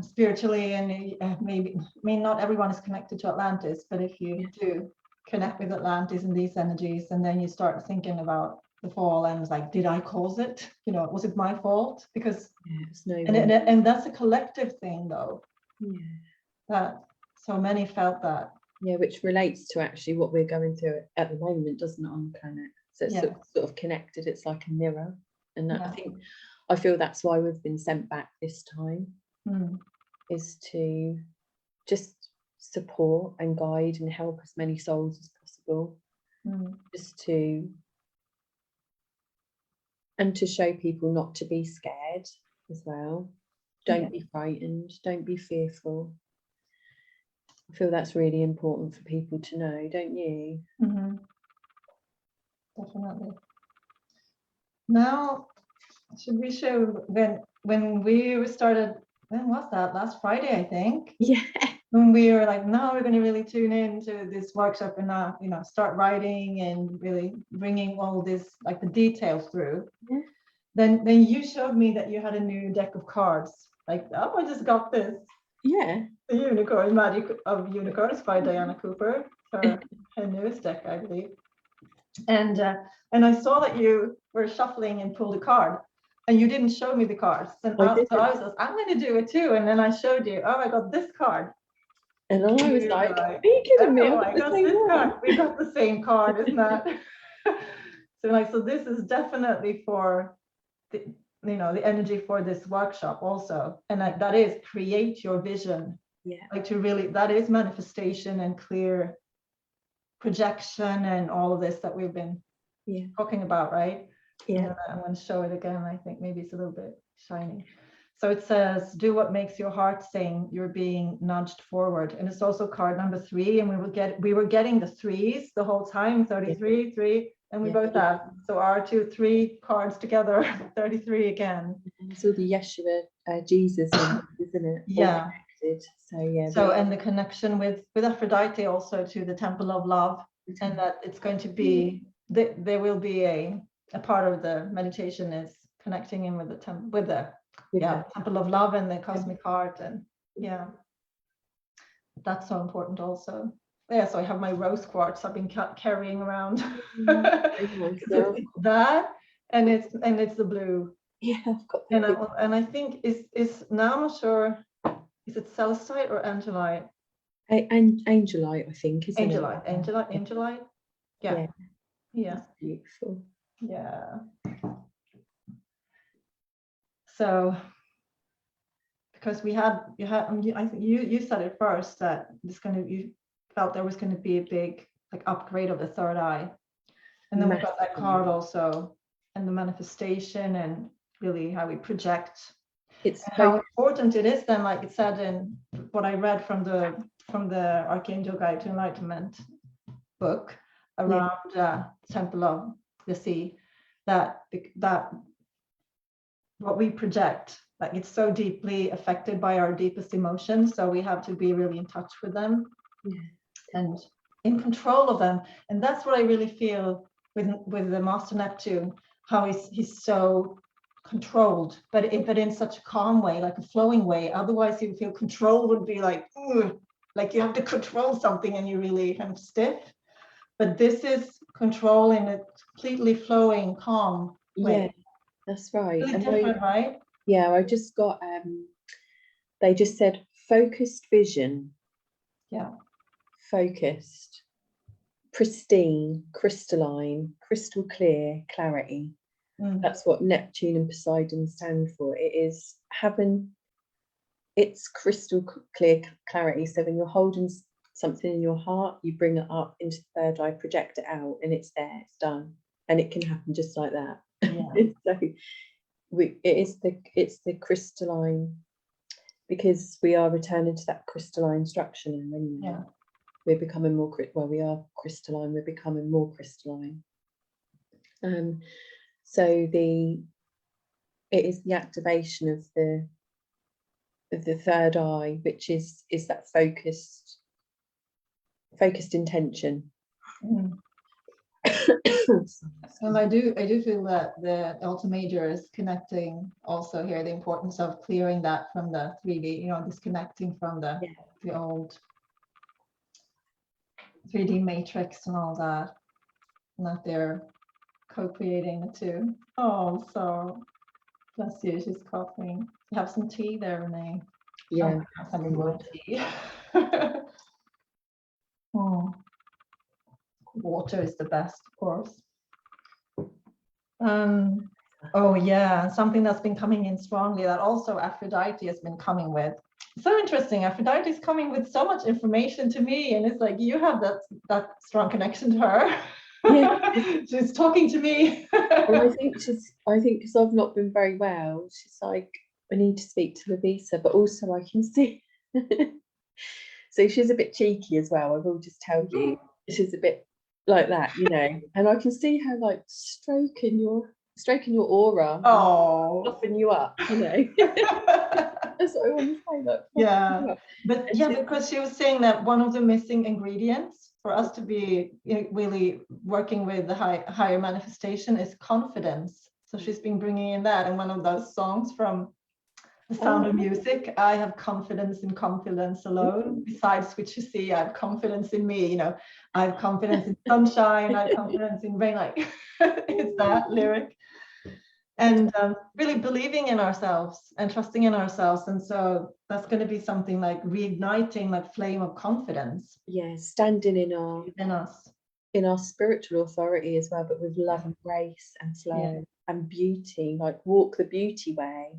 spiritually, and maybe, I mean, not everyone is connected to Atlantis, but if you do connect with Atlantis and these energies, and then you start thinking about the fall, and it's like, did I cause it? You know, was it my fault? Because and that's a collective thing, though. Yeah. That so many felt that. Yeah, which relates to actually what we're going through at the moment, doesn't it, on the planet? So it's sort of connected. It's like a mirror, and that, I feel that's why we've been sent back this time. Is to just support and guide and help as many souls as possible, just to show people not to be scared as well. Don't be frightened, don't be fearful. I feel that's really important for people to know, don't you? Definitely. Now, should we show when we started? When was that? Last Friday, I think. Yeah. When we were like, now we're going to really tune into this workshop and you know, start writing and really bringing all this, like the details through. Yeah. Then you showed me that you had a new deck of cards. Like, oh, I just got this. Yeah. The Unicorn, Magic of Unicorns by Diana Cooper, her newest deck, I believe. And I saw that you were shuffling and pulled a card. And you didn't show me the cards. And so I was like, I'm going to do it too. And then I showed you, oh, I got this card. And I was like, are you kidding me? I got this card. We got the same card, isn't that? So this is definitely for the, you know, the energy for this workshop also. And that is create your vision. Yeah. Like to really, that is manifestation and clear projection and all of this that we've been talking about, right? Yeah. I'm going to show it again. I think maybe it's a little bit shiny. So it says, do what makes your heart sing. You're being nudged forward. And it's also card number 3. And we were getting the 3s the whole time, 33, 3. And we both have. So our 2, 3 cards together, 33 again. It's all the Yeshua, Jesus, isn't it? Yeah. So yeah. So and the connection with Aphrodite also to the Temple of Love, and that it's going to be there will be a part of the meditation is connecting in with the Temple of Love and the cosmic heart, and that's so important also. Yeah, so I have my rose quartz I've been carrying around. That and it's the blue. Yeah, I've got and I think is now I'm not sure. Is it celestite or angelite? Angelite, I think. Isn't Angelite. Yeah. That's beautiful. Yeah. So, because I think you said it first that you felt there was going to be a big like upgrade of the third eye, and then we got that card also, and the manifestation and really how we project. It's how important it is then, like it said in what I read from the Archangel Guide to Enlightenment book around Temple of the Sea, that what we project, like it's so deeply affected by our deepest emotions, so we have to be really in touch with them and in control of them. And that's what I really feel with the Master Neptune, how he's so controlled, but in such a calm way, like a flowing way. Otherwise you feel control would be like you have to control something and you're really kind of stiff. But this is control in a completely flowing, calm way. Yeah, that's right. Really different, right? Yeah, I just got they just said focused vision. Yeah. focused, pristine, crystalline, crystal clear clarity. That's what Neptune and Poseidon stand for. It is having its crystal clear clarity. So when you're holding something in your heart, you bring it up into the third eye, project it out, and it's there, it's done. And it can happen just like that. Yeah. So it's the crystalline, because we are returning to that crystalline structure now anyway. We're becoming more we are crystalline, we're becoming more crystalline. So it is the activation of the third eye, which is that focused intention. And I do feel that the Alta Major is connecting also here, the importance of clearing that from the 3D, disconnecting from the old 3D matrix and all that, and that they're co-creating the two. Oh, so bless you, she's coughing. You have some tea there, Renee? Yeah, some more tea. Oh, water is the best, of course. Oh yeah, something that's been coming in strongly that also Aphrodite has been coming with. So interesting. Aphrodite is coming with so much information to me, and it's like you have that strong connection to her. Yeah. She's talking to me. Well, I think because I've not been very well, she's like, I need to speak to Lovisa, but also I can see. So she's a bit cheeky as well. I will just tell you, she's a bit like that, and I can see her like stroking your aura, fluffing you up, That's what I want to say. Like, yeah, because she was saying that one of the missing ingredients for us to be really working with the higher manifestation is confidence. So she's been bringing in that, and one of those songs from The Sound of Music, I have confidence in confidence alone. Besides which you see, I have confidence in me. I have confidence in sunshine. I have confidence in rain. Like it's that lyric. And really believing in ourselves and trusting in ourselves. And so that's going to be something like reigniting that flame of confidence. Yeah, standing in our spiritual authority as well, but with love and grace and flow and beauty, like walk the beauty way.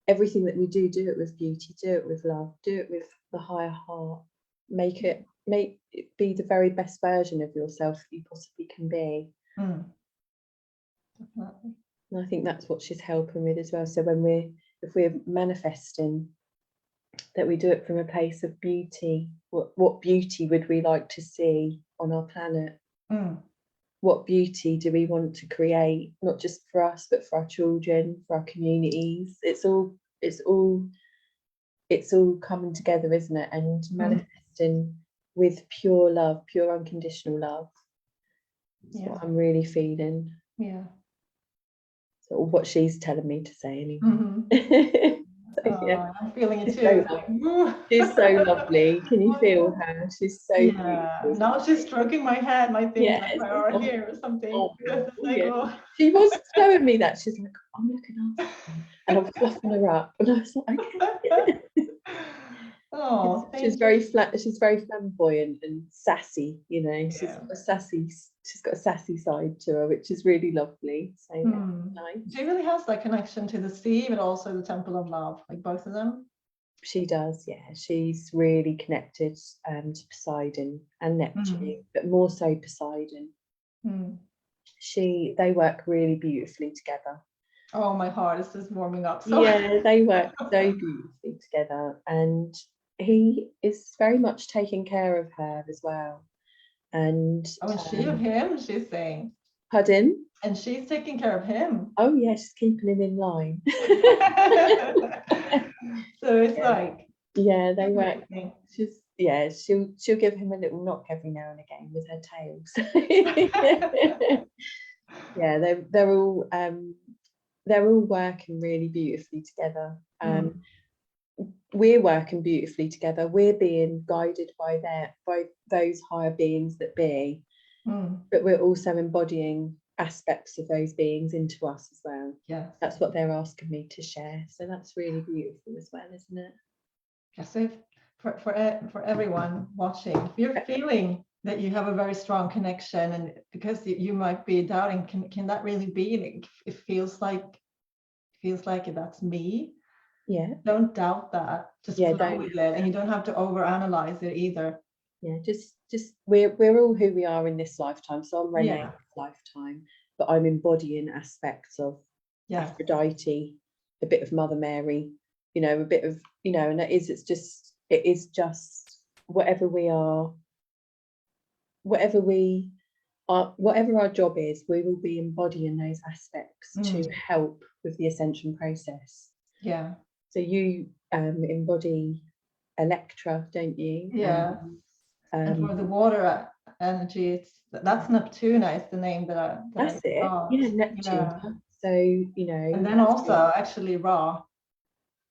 Everything that we do it with beauty, do it with love, do it with the higher heart. Make it be the very best version of yourself that you possibly can be. Definitely. And I think that's what she's helping with as well. So if we're manifesting, that we do it from a place of beauty. What beauty would we like to see on our planet? What beauty do we want to create, not just for us, but for our children, for our communities? It's all coming together, isn't it? And manifesting with pure love, pure unconditional love. That's what I'm really feeling. Yeah. So what she's telling me to say anyway. I'm feeling it too. She's so lovely. Can you feel her? She's so beautiful. Now she's stroking my head, my thing, like my arm here or something. She was showing me that. She's like, I'm looking after her. And I'm fluffing her up. And I was like, okay. She's very flamboyant and sassy, she's got a sassy side to her, which is really lovely. So nice. She really has that connection to the sea, but also the Temple of Love, like both of them. She does, yeah. She's really connected to Poseidon and Neptune, but more so Poseidon. They work really beautifully together. Oh, my heart is just warming up. So. Yeah, they work so beautifully together, and he is very much taking care of her as well. And she of him, she's saying. Pardon? And she's taking care of him. Oh yeah, she's keeping him in line. So it's like. Yeah, they work. She'll give him a little knock every now and again with her tail. Yeah, they're all working really beautifully together. We're working beautifully together. We're being guided by those higher beings that be, but we're also embodying aspects of those beings into us as well. Yeah, that's what they're asking me to share. So that's really beautiful as well, isn't it? Yes, for everyone watching, if you're feeling that you have a very strong connection, and because you might be doubting, can that really be? It feels like that's me. Yeah. Don't doubt that. Just flow with it, and you don't have to overanalyze it either. Yeah, just we're all who we are in this lifetime. So I'm Renée in this lifetime, but I'm embodying aspects of Aphrodite, a bit of Mother Mary, you know, a bit of, you know, and it is just whatever we are, whatever our job is, we will be embodying those aspects to help with the ascension process. Yeah. So you embody Electra, don't you? Yeah. And for the water energy, that's Neptune is the name that's it. Yeah, Neptune. Yeah. So, you know. And then also actually Ra.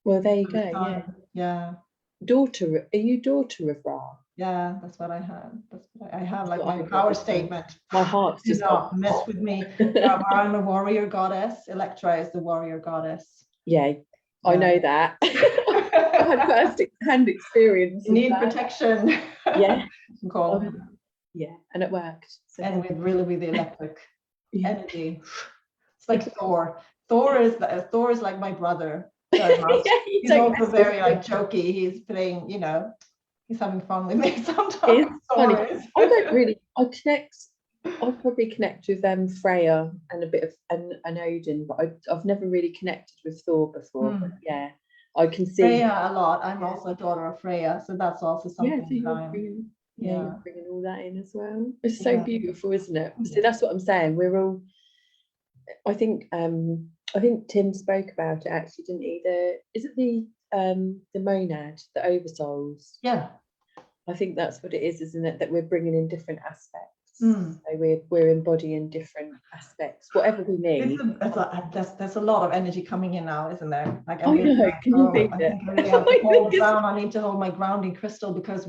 Well, there you go. Yeah. Yeah. Are you daughter of Ra? Yeah, that's what I have. That's what I have, like my power statement. My heart's just not mess with me. I'm a warrior goddess. Electra is the warrior goddess. Yeah, I know that. I had first-hand experience. You need protection. Yeah. Yeah, and it worked. So. And with the electric energy. It's like Thor. Thor is like my brother. He's also very like jokey. He's playing, you know, he's having fun with me sometimes. It's funny. I probably connect with Freya and a bit of an Odin, but I've never really connected with Thor before. But yeah, I can see Freya a lot. I'm also a daughter of Freya, so that's also something. You're bringing all that in as well. It's so beautiful, isn't it? So that's what I'm saying. We're all. I think Tim spoke about it actually, didn't he? Is it the monad, the oversouls? Yeah. I think that's what it is, isn't it? That we're bringing in different aspects. So we're embodying different aspects, whatever we need. There's a lot of energy coming in now, isn't there? Like I know. Can you feel it? I really have to hold down. I need to hold my grounding crystal because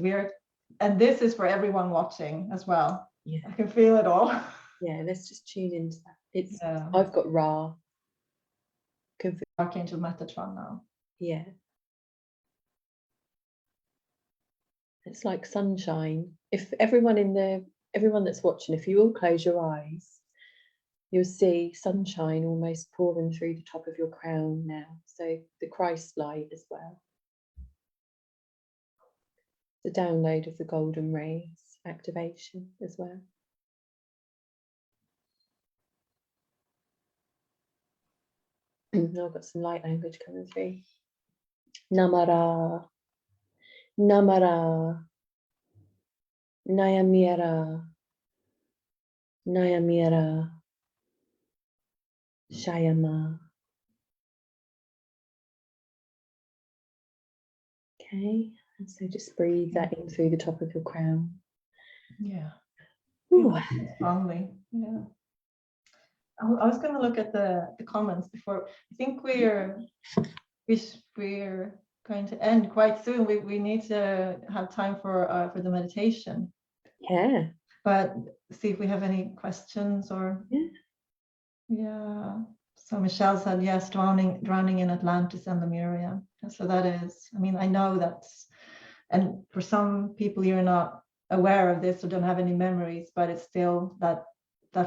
and this is for everyone watching as well. Yeah, I can feel it all. Yeah, let's just tune into that. I've got Ra. Archangel Metatron now. Yeah. It's like sunshine. If everyone that's watching, if you all close your eyes, you'll see sunshine almost pouring through the top of your crown now. So the Christ light as well. The download of the golden rays activation as well. Now I've got some light language coming through. Namara, Namara, Nayamira, Nayamira, Shayama. Okay, and so just breathe that in through the top of your crown. Yeah. Strongly. Yeah. I was going to look at the comments before. I think we're going to end quite soon. We need to have time for the meditation. Yeah. But see if we have any questions or. Yeah. So Michelle said yes, drowning in Atlantis and Lemuria. So that is. I mean, I know that's. And for some people, you're not aware of this or don't have any memories, but it's still that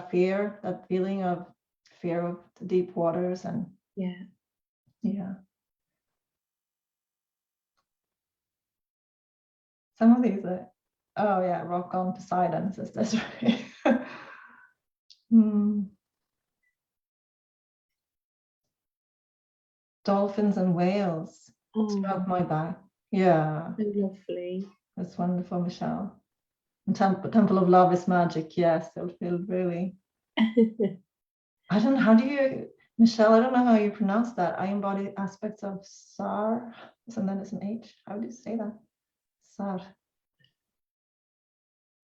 fear, that feeling of fear of the deep waters and some of these rock on Poseidon says this. Dolphins and whales stroke my back. Yeah, so lovely. That's wonderful, Michelle. And Temple of Love is magic. Yes, it would feel really. I don't know. How do you, Michelle? I don't know how you pronounce that. I embody aspects of Sar, and then it's an H. How do you say that? Sar.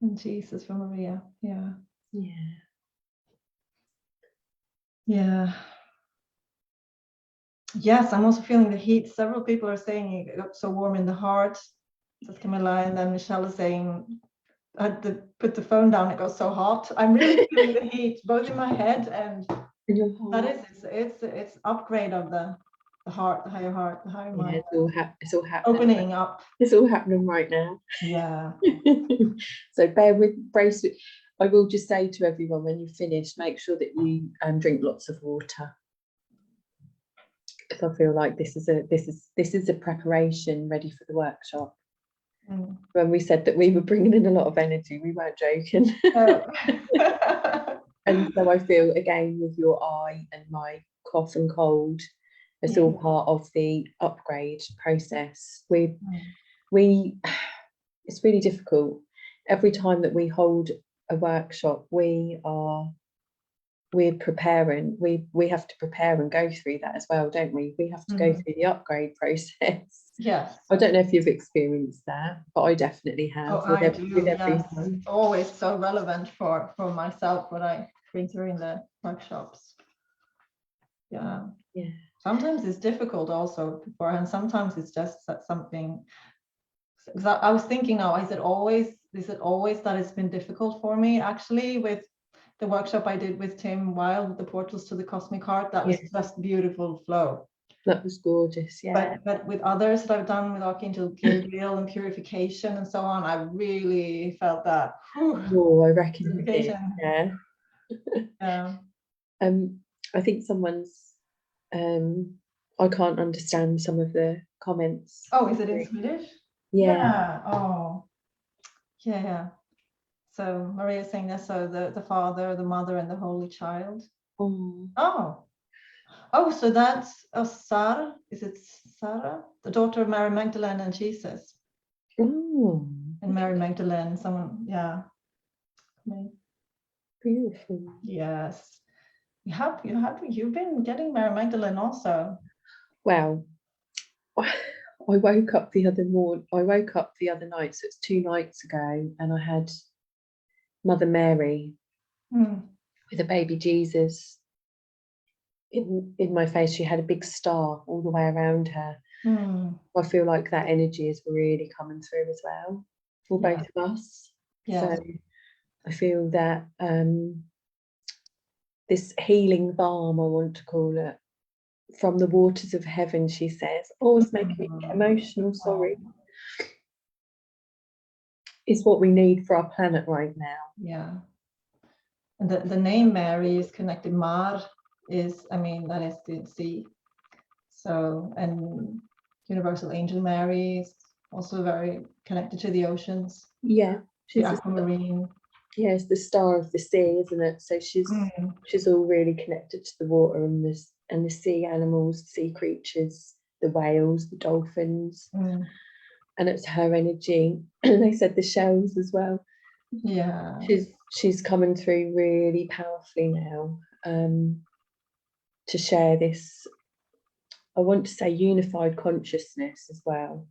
And Jesus for Maria. Yeah. Yeah. Yeah. Yes, I'm also feeling the heat. Several people are saying it got so warm in the heart. Says Camilla, and then Michelle is saying, I had to put the phone down. It got so hot. I'm really feeling the heat, both in my head and in your heart. That is, it's upgrade of the the heart, the higher heart, the higher mind. It's all happening. Opening up. It's all happening right now. Yeah. So brace with. I will just say to everyone, when you finish, make sure that you drink lots of water. Because I feel like this is a preparation ready for the workshop. When we said that we were bringing in a lot of energy, we weren't joking. Oh. And so I feel, again, with your eye and my cough and cold, it's all part of the upgrade process. It's really difficult. Every time that we hold a workshop, we're preparing. We have to prepare and go through that as well, don't we? We have to go through the upgrade process. Yes. I don't know if you've experienced that, but I definitely have. Oh, I do. Yes. It's always so relevant for myself when I bring through in the workshops. Yeah. Yeah. Sometimes it's difficult also beforehand. Sometimes it's just something. I was thinking now, is it always that it's been difficult for me? Actually, with the workshop I did with Tim Wilde, the portals to the cosmic heart, that was just beautiful flow. That was gorgeous, yeah. But with others that I've done with Archangel Gabriel and purification and so on, I really felt that. Oh, I reckon you did, yeah. Yeah. I think someone's I can't understand some of the comments. Oh, is it in Swedish? Yeah. Oh, yeah. So Maria's saying that, so the Father, the Mother, and the Holy Child. Oh, so that's Sarah. Is it Sarah, the daughter of Mary Magdalene and Jesus? Oh. And Mary Magdalene, someone, yeah. Beautiful. Yes. You've been getting Mary Magdalene also. Well, I woke up the other night, so it's 2 nights ago, and I had Mother Mary with a baby Jesus in my face. She had a big star all the way around her. I feel like that energy is really coming through as well for both of us. So I feel that this healing balm, I want to call it, from the waters of heaven, she says, always making me get emotional, sorry, is what we need for our planet right now. Yeah. And the name Mary is connected. Mar is, that is the sea. So, and Universal Angel Mary is also very connected to the oceans. Yeah. She's the aquamarine. Yeah, it's the star of the sea, isn't it? So she's all really connected to the water and the sea animals, sea creatures, the whales, the dolphins. And it's her energy. And they said the shells as well. Yeah. She's coming through really powerfully now to share this, I want to say, unified consciousness as well.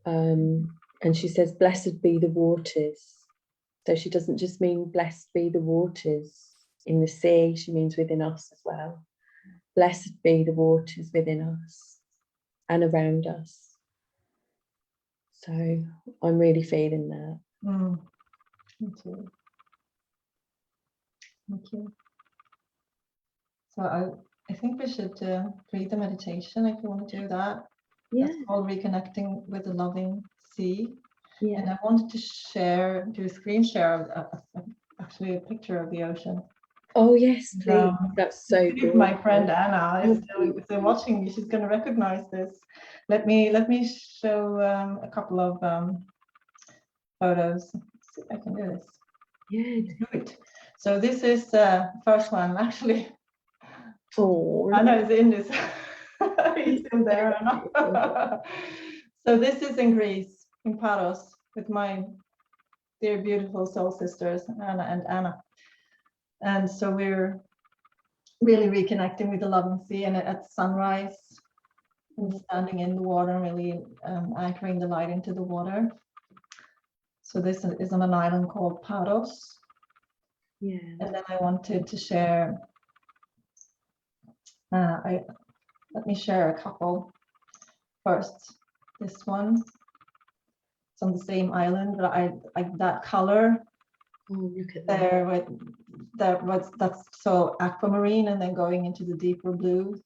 And she says, blessed be the waters. So she doesn't just mean blessed be the waters in the sea, she means within us as well. Blessed be the waters within us and around us. So I'm really feeling that. Me too. Thank you. So I think we should read the meditation if you want to do that. Yeah. It's called Reconnecting with the Loving Sea. Yeah. And I wanted to do a screen share of actually a picture of the ocean. Oh yes, please. That's so good. My friend Anna is still watching me. She's going to recognize this. Let me show a couple of photos. Let's see if I can do this. Yeah, do it. So this is the first one, actually. Oh, Anna is in this. He's in there, Anna. So this is in Greece, in Paros, with my dear, beautiful soul sisters, Anna and Anna. And so we're really reconnecting with the loving sea, and at sunrise, and standing in the water, and really anchoring the light into the water. So this is on an island called Paros. Yeah. And then I wanted to share, let me share a couple. First, this one. It's on the same island, but I that color. Oh, look at there. That's so aquamarine, and then going into the deeper blue.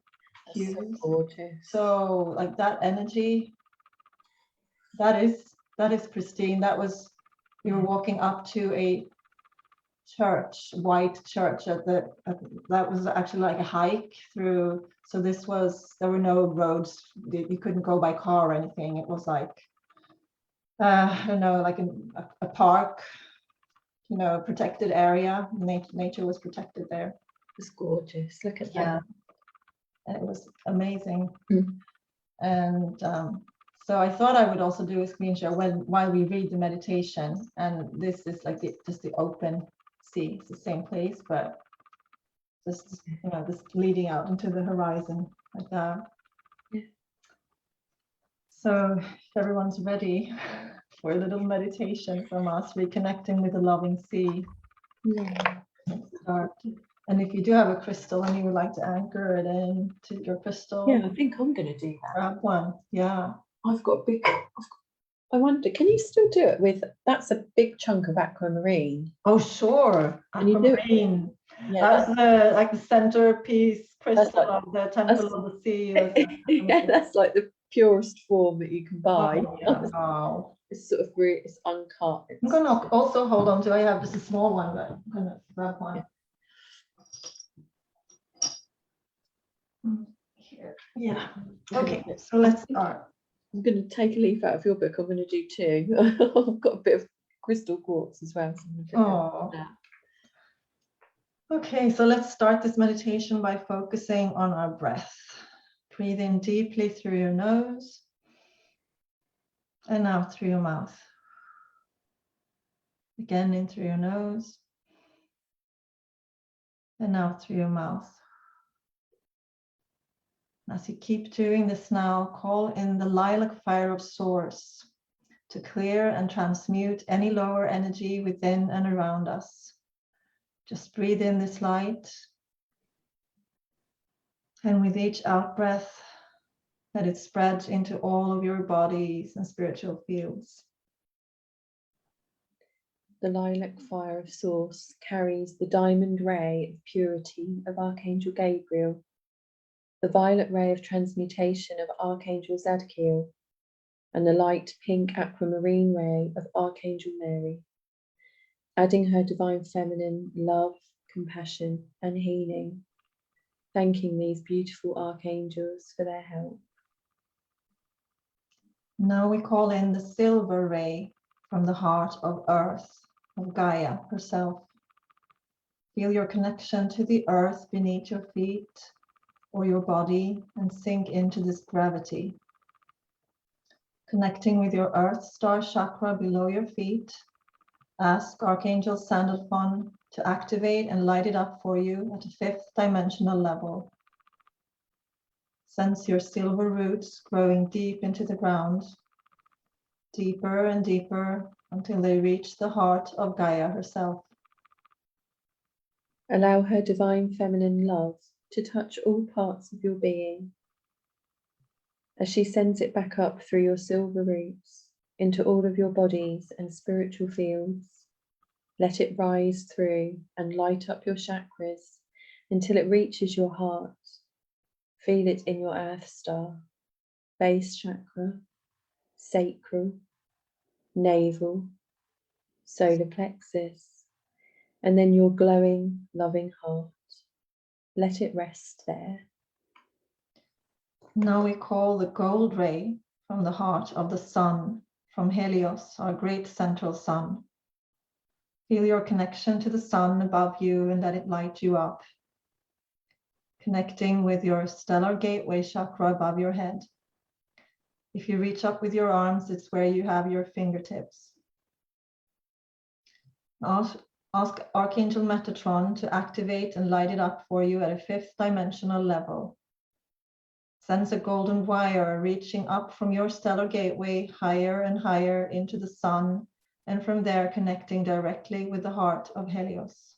cues. So gorgeous. So like that energy, that is pristine. That was, we were walking up to a church, white church that was actually like a hike through. So there were no roads, you couldn't go by car or anything. It was like I don't know, like a park, you know, a protected area. Nature was protected there. It's gorgeous. Look at that. And it was amazing. And so I thought I would also do a screen share while we read the meditation. And this is like just the open sea. It's the same place, but just, you know, this leading out into the horizon like that. So if everyone's ready for a little meditation from us, reconnecting with the loving sea. Let's start. And if you do have a crystal and you would like to anchor it in to your crystal. Yeah, I think I'm going to do that. Grab one. Yeah. I've got a big, I wonder, can you still do it with, that's a big chunk of aquamarine. Oh, sure. Can you do Aquamarine. Yeah, that's like the centerpiece crystal of the Temple of the Sea. Yeah, that's like the purest form that you can buy. Oh, yeah. Wow. It's sort of really, it's uncut. I'm going to also hold on to, I have just a small one, but I'm going to grab one. Here. Yeah. Okay, so let's start. I'm going to take a leaf out of your book. I'm going to do two. I've got a bit of crystal quartz as well. So okay, so let's start this meditation by focusing on our breath. Breathe in deeply through your nose and out through your mouth. Again, in through your nose and out through your mouth. As you keep doing this now, call in the lilac fire of Source to clear and transmute any lower energy within and around us. Just breathe in this light. And with each out breath, let it spread into all of your bodies and spiritual fields. The lilac fire of Source carries the diamond ray of purity of Archangel Gabriel, the violet ray of transmutation of Archangel Zadkiel, and the light pink aquamarine ray of Archangel Mary, adding her divine feminine love, compassion, and healing, thanking these beautiful archangels for their help. Now we call in the silver ray from the heart of Earth, of Gaia herself. Feel your connection to the earth beneath your feet or your body and sink into this gravity. Connecting with your Earth Star chakra below your feet, ask Archangel Sandalphon to activate and light it up for you at a 5th dimensional level. Sense your silver roots growing deep into the ground, deeper and deeper until they reach the heart of Gaia herself. Allow her divine feminine love to touch all parts of your being. As she sends it back up through your silver roots into all of your bodies and spiritual fields, let it rise through and light up your chakras until it reaches your heart. Feel it in your Earth Star, base chakra, sacral, navel, solar plexus, and then your glowing, loving heart. Let it rest there. Now we call the gold ray from the heart of the sun, from Helios, our great central sun. Feel your connection to the sun above you and let it light you up. Connecting with your stellar gateway chakra above your head. If you reach up with your arms, it's where you have your fingertips. Ask Archangel Metatron to activate and light it up for you at a 5th dimensional level. Sense a golden wire reaching up from your stellar gateway higher and higher into the sun, and from there connecting directly with the heart of Helios.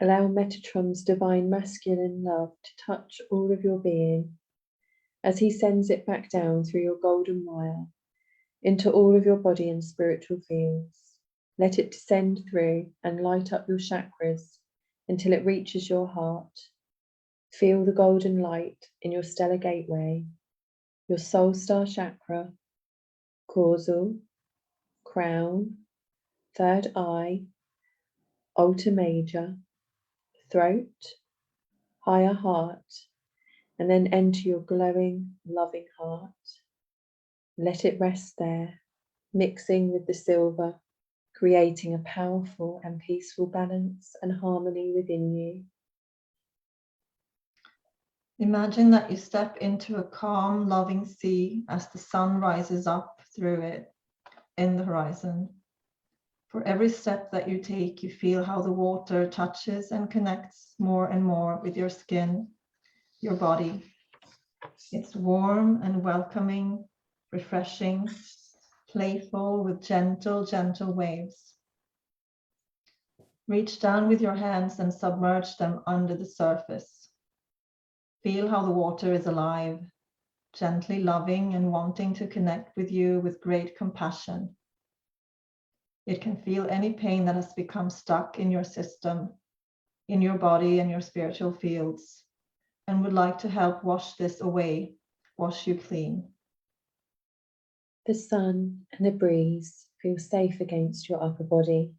Allow Metatron's divine masculine love to touch all of your being as he sends it back down through your golden wire into all of your body and spiritual fields. Let it descend through and light up your chakras until it reaches your heart. Feel the golden light in your stellar gateway, your soul star chakra, causal, crown, third eye, altar major, throat, higher heart, and then enter your glowing, loving heart. Let it rest there, mixing with the silver, creating a powerful and peaceful balance and harmony within you. Imagine that you step into a calm, loving sea as the sun rises up through it in the horizon. For every step that you take, you feel how the water touches and connects more and more with your skin, your body. It's warm and welcoming, refreshing, playful with gentle, gentle waves. Reach down with your hands and submerge them under the surface. Feel how the water is alive, gently loving and wanting to connect with you with great compassion. It can feel any pain that has become stuck in your system, in your body and your spiritual fields, and would like to help wash this away, wash you clean. The sun and the breeze feel safe against your upper body.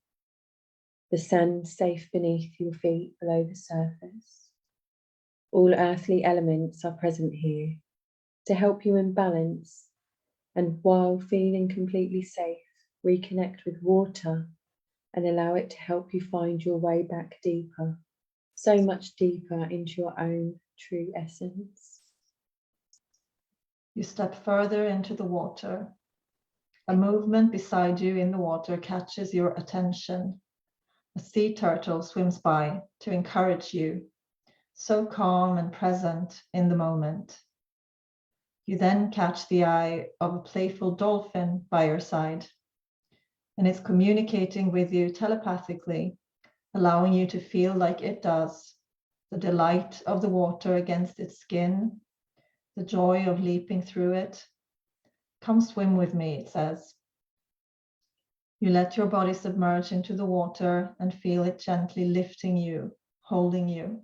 The sand safe beneath your feet below the surface. All earthly elements are present here to help you in balance, and while feeling completely safe, reconnect with water and allow it to help you find your way back deeper, so much deeper into your own true essence. You step further into the water. A movement beside you in the water catches your attention. A sea turtle swims by to encourage you, so calm and present in the moment. You then catch the eye of a playful dolphin by your side, and it's communicating with you telepathically, allowing you to feel like it does, the delight of the water against its skin, the joy of leaping through it. Come swim with me, it says. You let your body submerge into the water and feel it gently lifting you, holding you.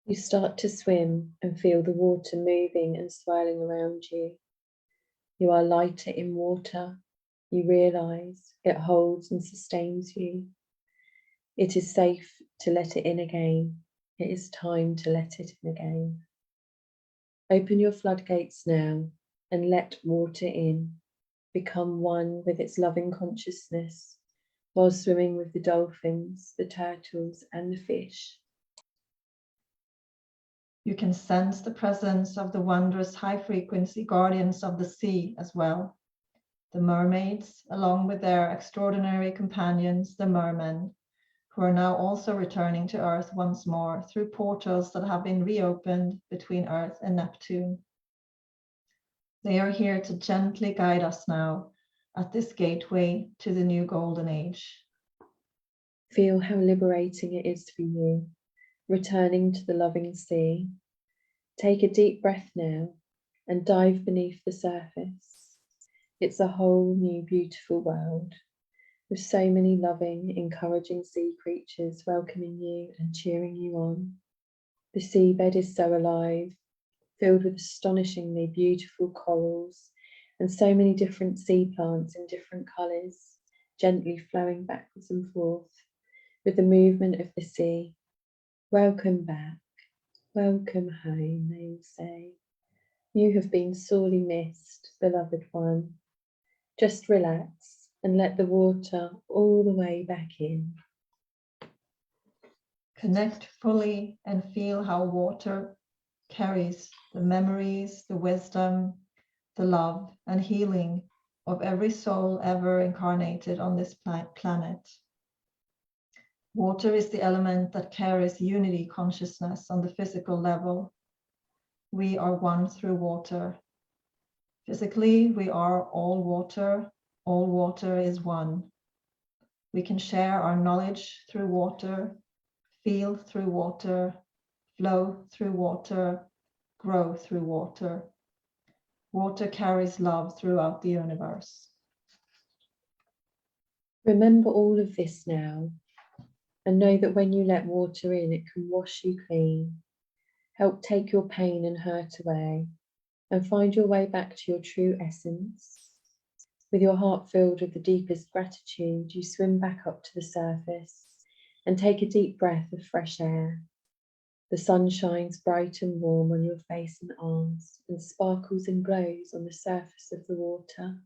You start to swim and feel the water moving and swirling around you. You are lighter in water. You realize it holds and sustains you. It is safe to let it in again. It is time to let it in again. Open your floodgates now and let water in. Become one with its loving consciousness while swimming with the dolphins, the turtles, and the fish. You can sense the presence of the wondrous high-frequency guardians of the sea as well. The mermaids, along with their extraordinary companions, the mermen, who are now also returning to Earth once more through portals that have been reopened between Earth and Neptune. They are here to gently guide us now at this gateway to the new golden age. Feel how liberating it is for you, returning to the loving sea. Take a deep breath now and dive beneath the surface. It's a whole new beautiful world with so many loving, encouraging sea creatures welcoming you and cheering you on. The seabed is so alive, filled with astonishingly beautiful corals and so many different sea plants in different colours, gently flowing backwards and forth with the movement of the sea. Welcome back, welcome home, they will say. You have been sorely missed, beloved one. Just relax and let the water all the way back in. Connect fully and feel how water carries the memories, the wisdom, the love and healing of every soul ever incarnated on this planet. Water is the element that carries unity consciousness on the physical level. We are one through water. Physically, we are all water is one. We can share our knowledge through water, feel through water, flow through water, grow through water. Water carries love throughout the universe. Remember all of this now And know that when you let water in, it can wash you clean, help take your pain and hurt away, and find your way back to your true essence. With your heart filled with the deepest gratitude, you swim back up to the surface and take a deep breath of fresh air. The sun shines bright and warm on your face and arms and sparkles and glows on the surface of the water.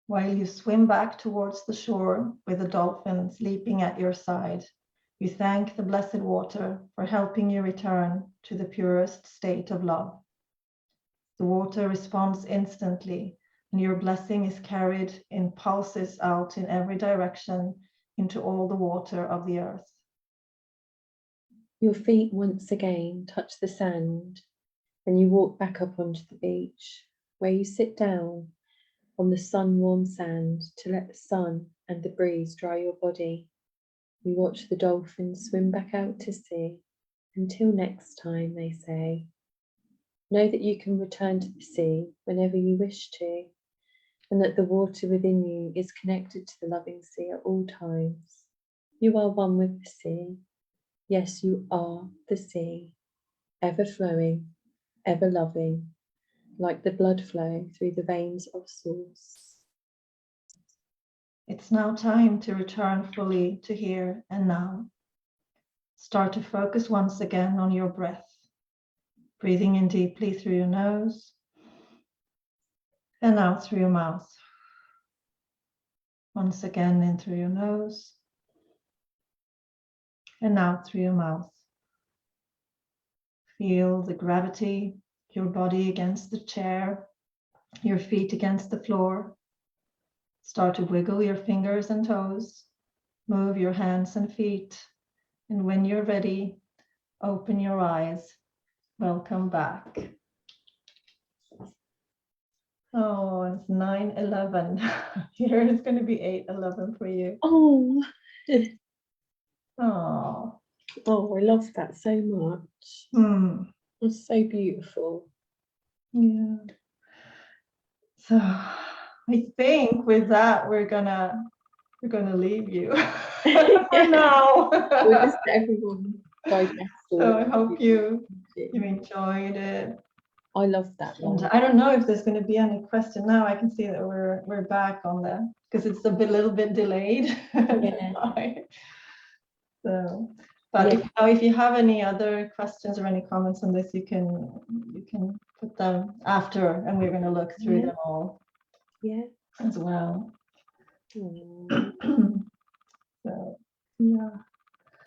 While you swim back towards the shore with the dolphins leaping at your side, you thank the blessed water for helping you return to the purest state of love. The water responds instantly, and your blessing is carried in pulses out in every direction into all the water of the earth. Your feet once again touch the sand, and you walk back up onto the beach, where you sit down on the sun-warm sand to let the sun and the breeze dry your body. You watch the dolphins swim back out to sea. Until next time, they say. Know that you can return to the sea whenever you wish to, and that the water within you is connected to the loving sea at all times. You are one with the sea. Yes, you are the sea, ever flowing, ever loving, like the blood flow through the veins of Source. It's now time to return fully to here and now. Start to focus once again on your breath, breathing in deeply through your nose and out through your mouth. Once again in through your nose and out through your mouth. Feel the gravity, your body against the chair, your feet against the floor. Start to wiggle your fingers and toes, move your hands and feet, and when you're ready, open your eyes. Welcome back. Oh, it's 9:11. Here it's going to be 8:11 for you. Oh, Oh, I love that so much. It's so beautiful. Yeah. So I think with that we're gonna leave you for now. We'll just let everyone digest. So I hope you enjoyed it. I love that one. And I don't know if there's going to be any question now. I can see that we're back on the, because it's a little bit delayed. Yeah. So, but yeah. If you have any other questions or any comments on this, you can put them after, and we're going to look through them all. Yeah. As well. So yeah.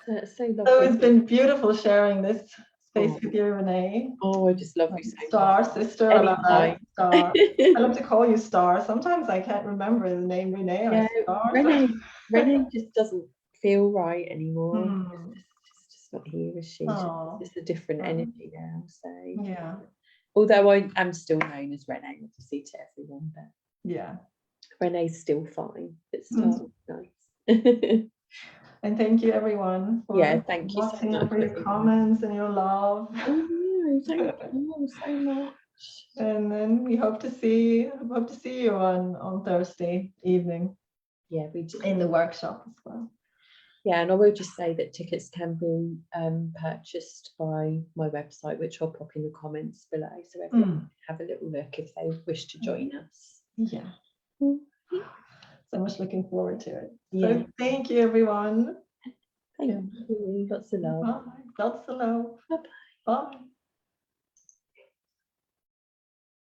That's so lovely. So it's been beautiful sharing this space with you, Renee. Oh, I just love you so Star much. sister, I love that. Star. I love to call you Star. Sometimes I can't remember the name Renee or Star. Renee just doesn't feel right anymore. It's just not here, is she? It's just a different energy now. So yeah. Although I am still known as Renee, obviously, to everyone, but yeah, Renee's still fine. But Star's nice. And thank you, everyone, for thank you watching, and for your comments and your love. Oh, thank you so much. And then we hope to see you on Thursday evening. Yeah, we do. In the workshop as well. Yeah, and I will just say that tickets can be purchased by my website, which I'll pop in the comments below, so everyone can have a little look if they wish to join us. Yeah. So much looking forward to it. Yeah. So thank you, everyone. Thank you. Lots of love. Bye. Lots of love. Bye-bye. Bye.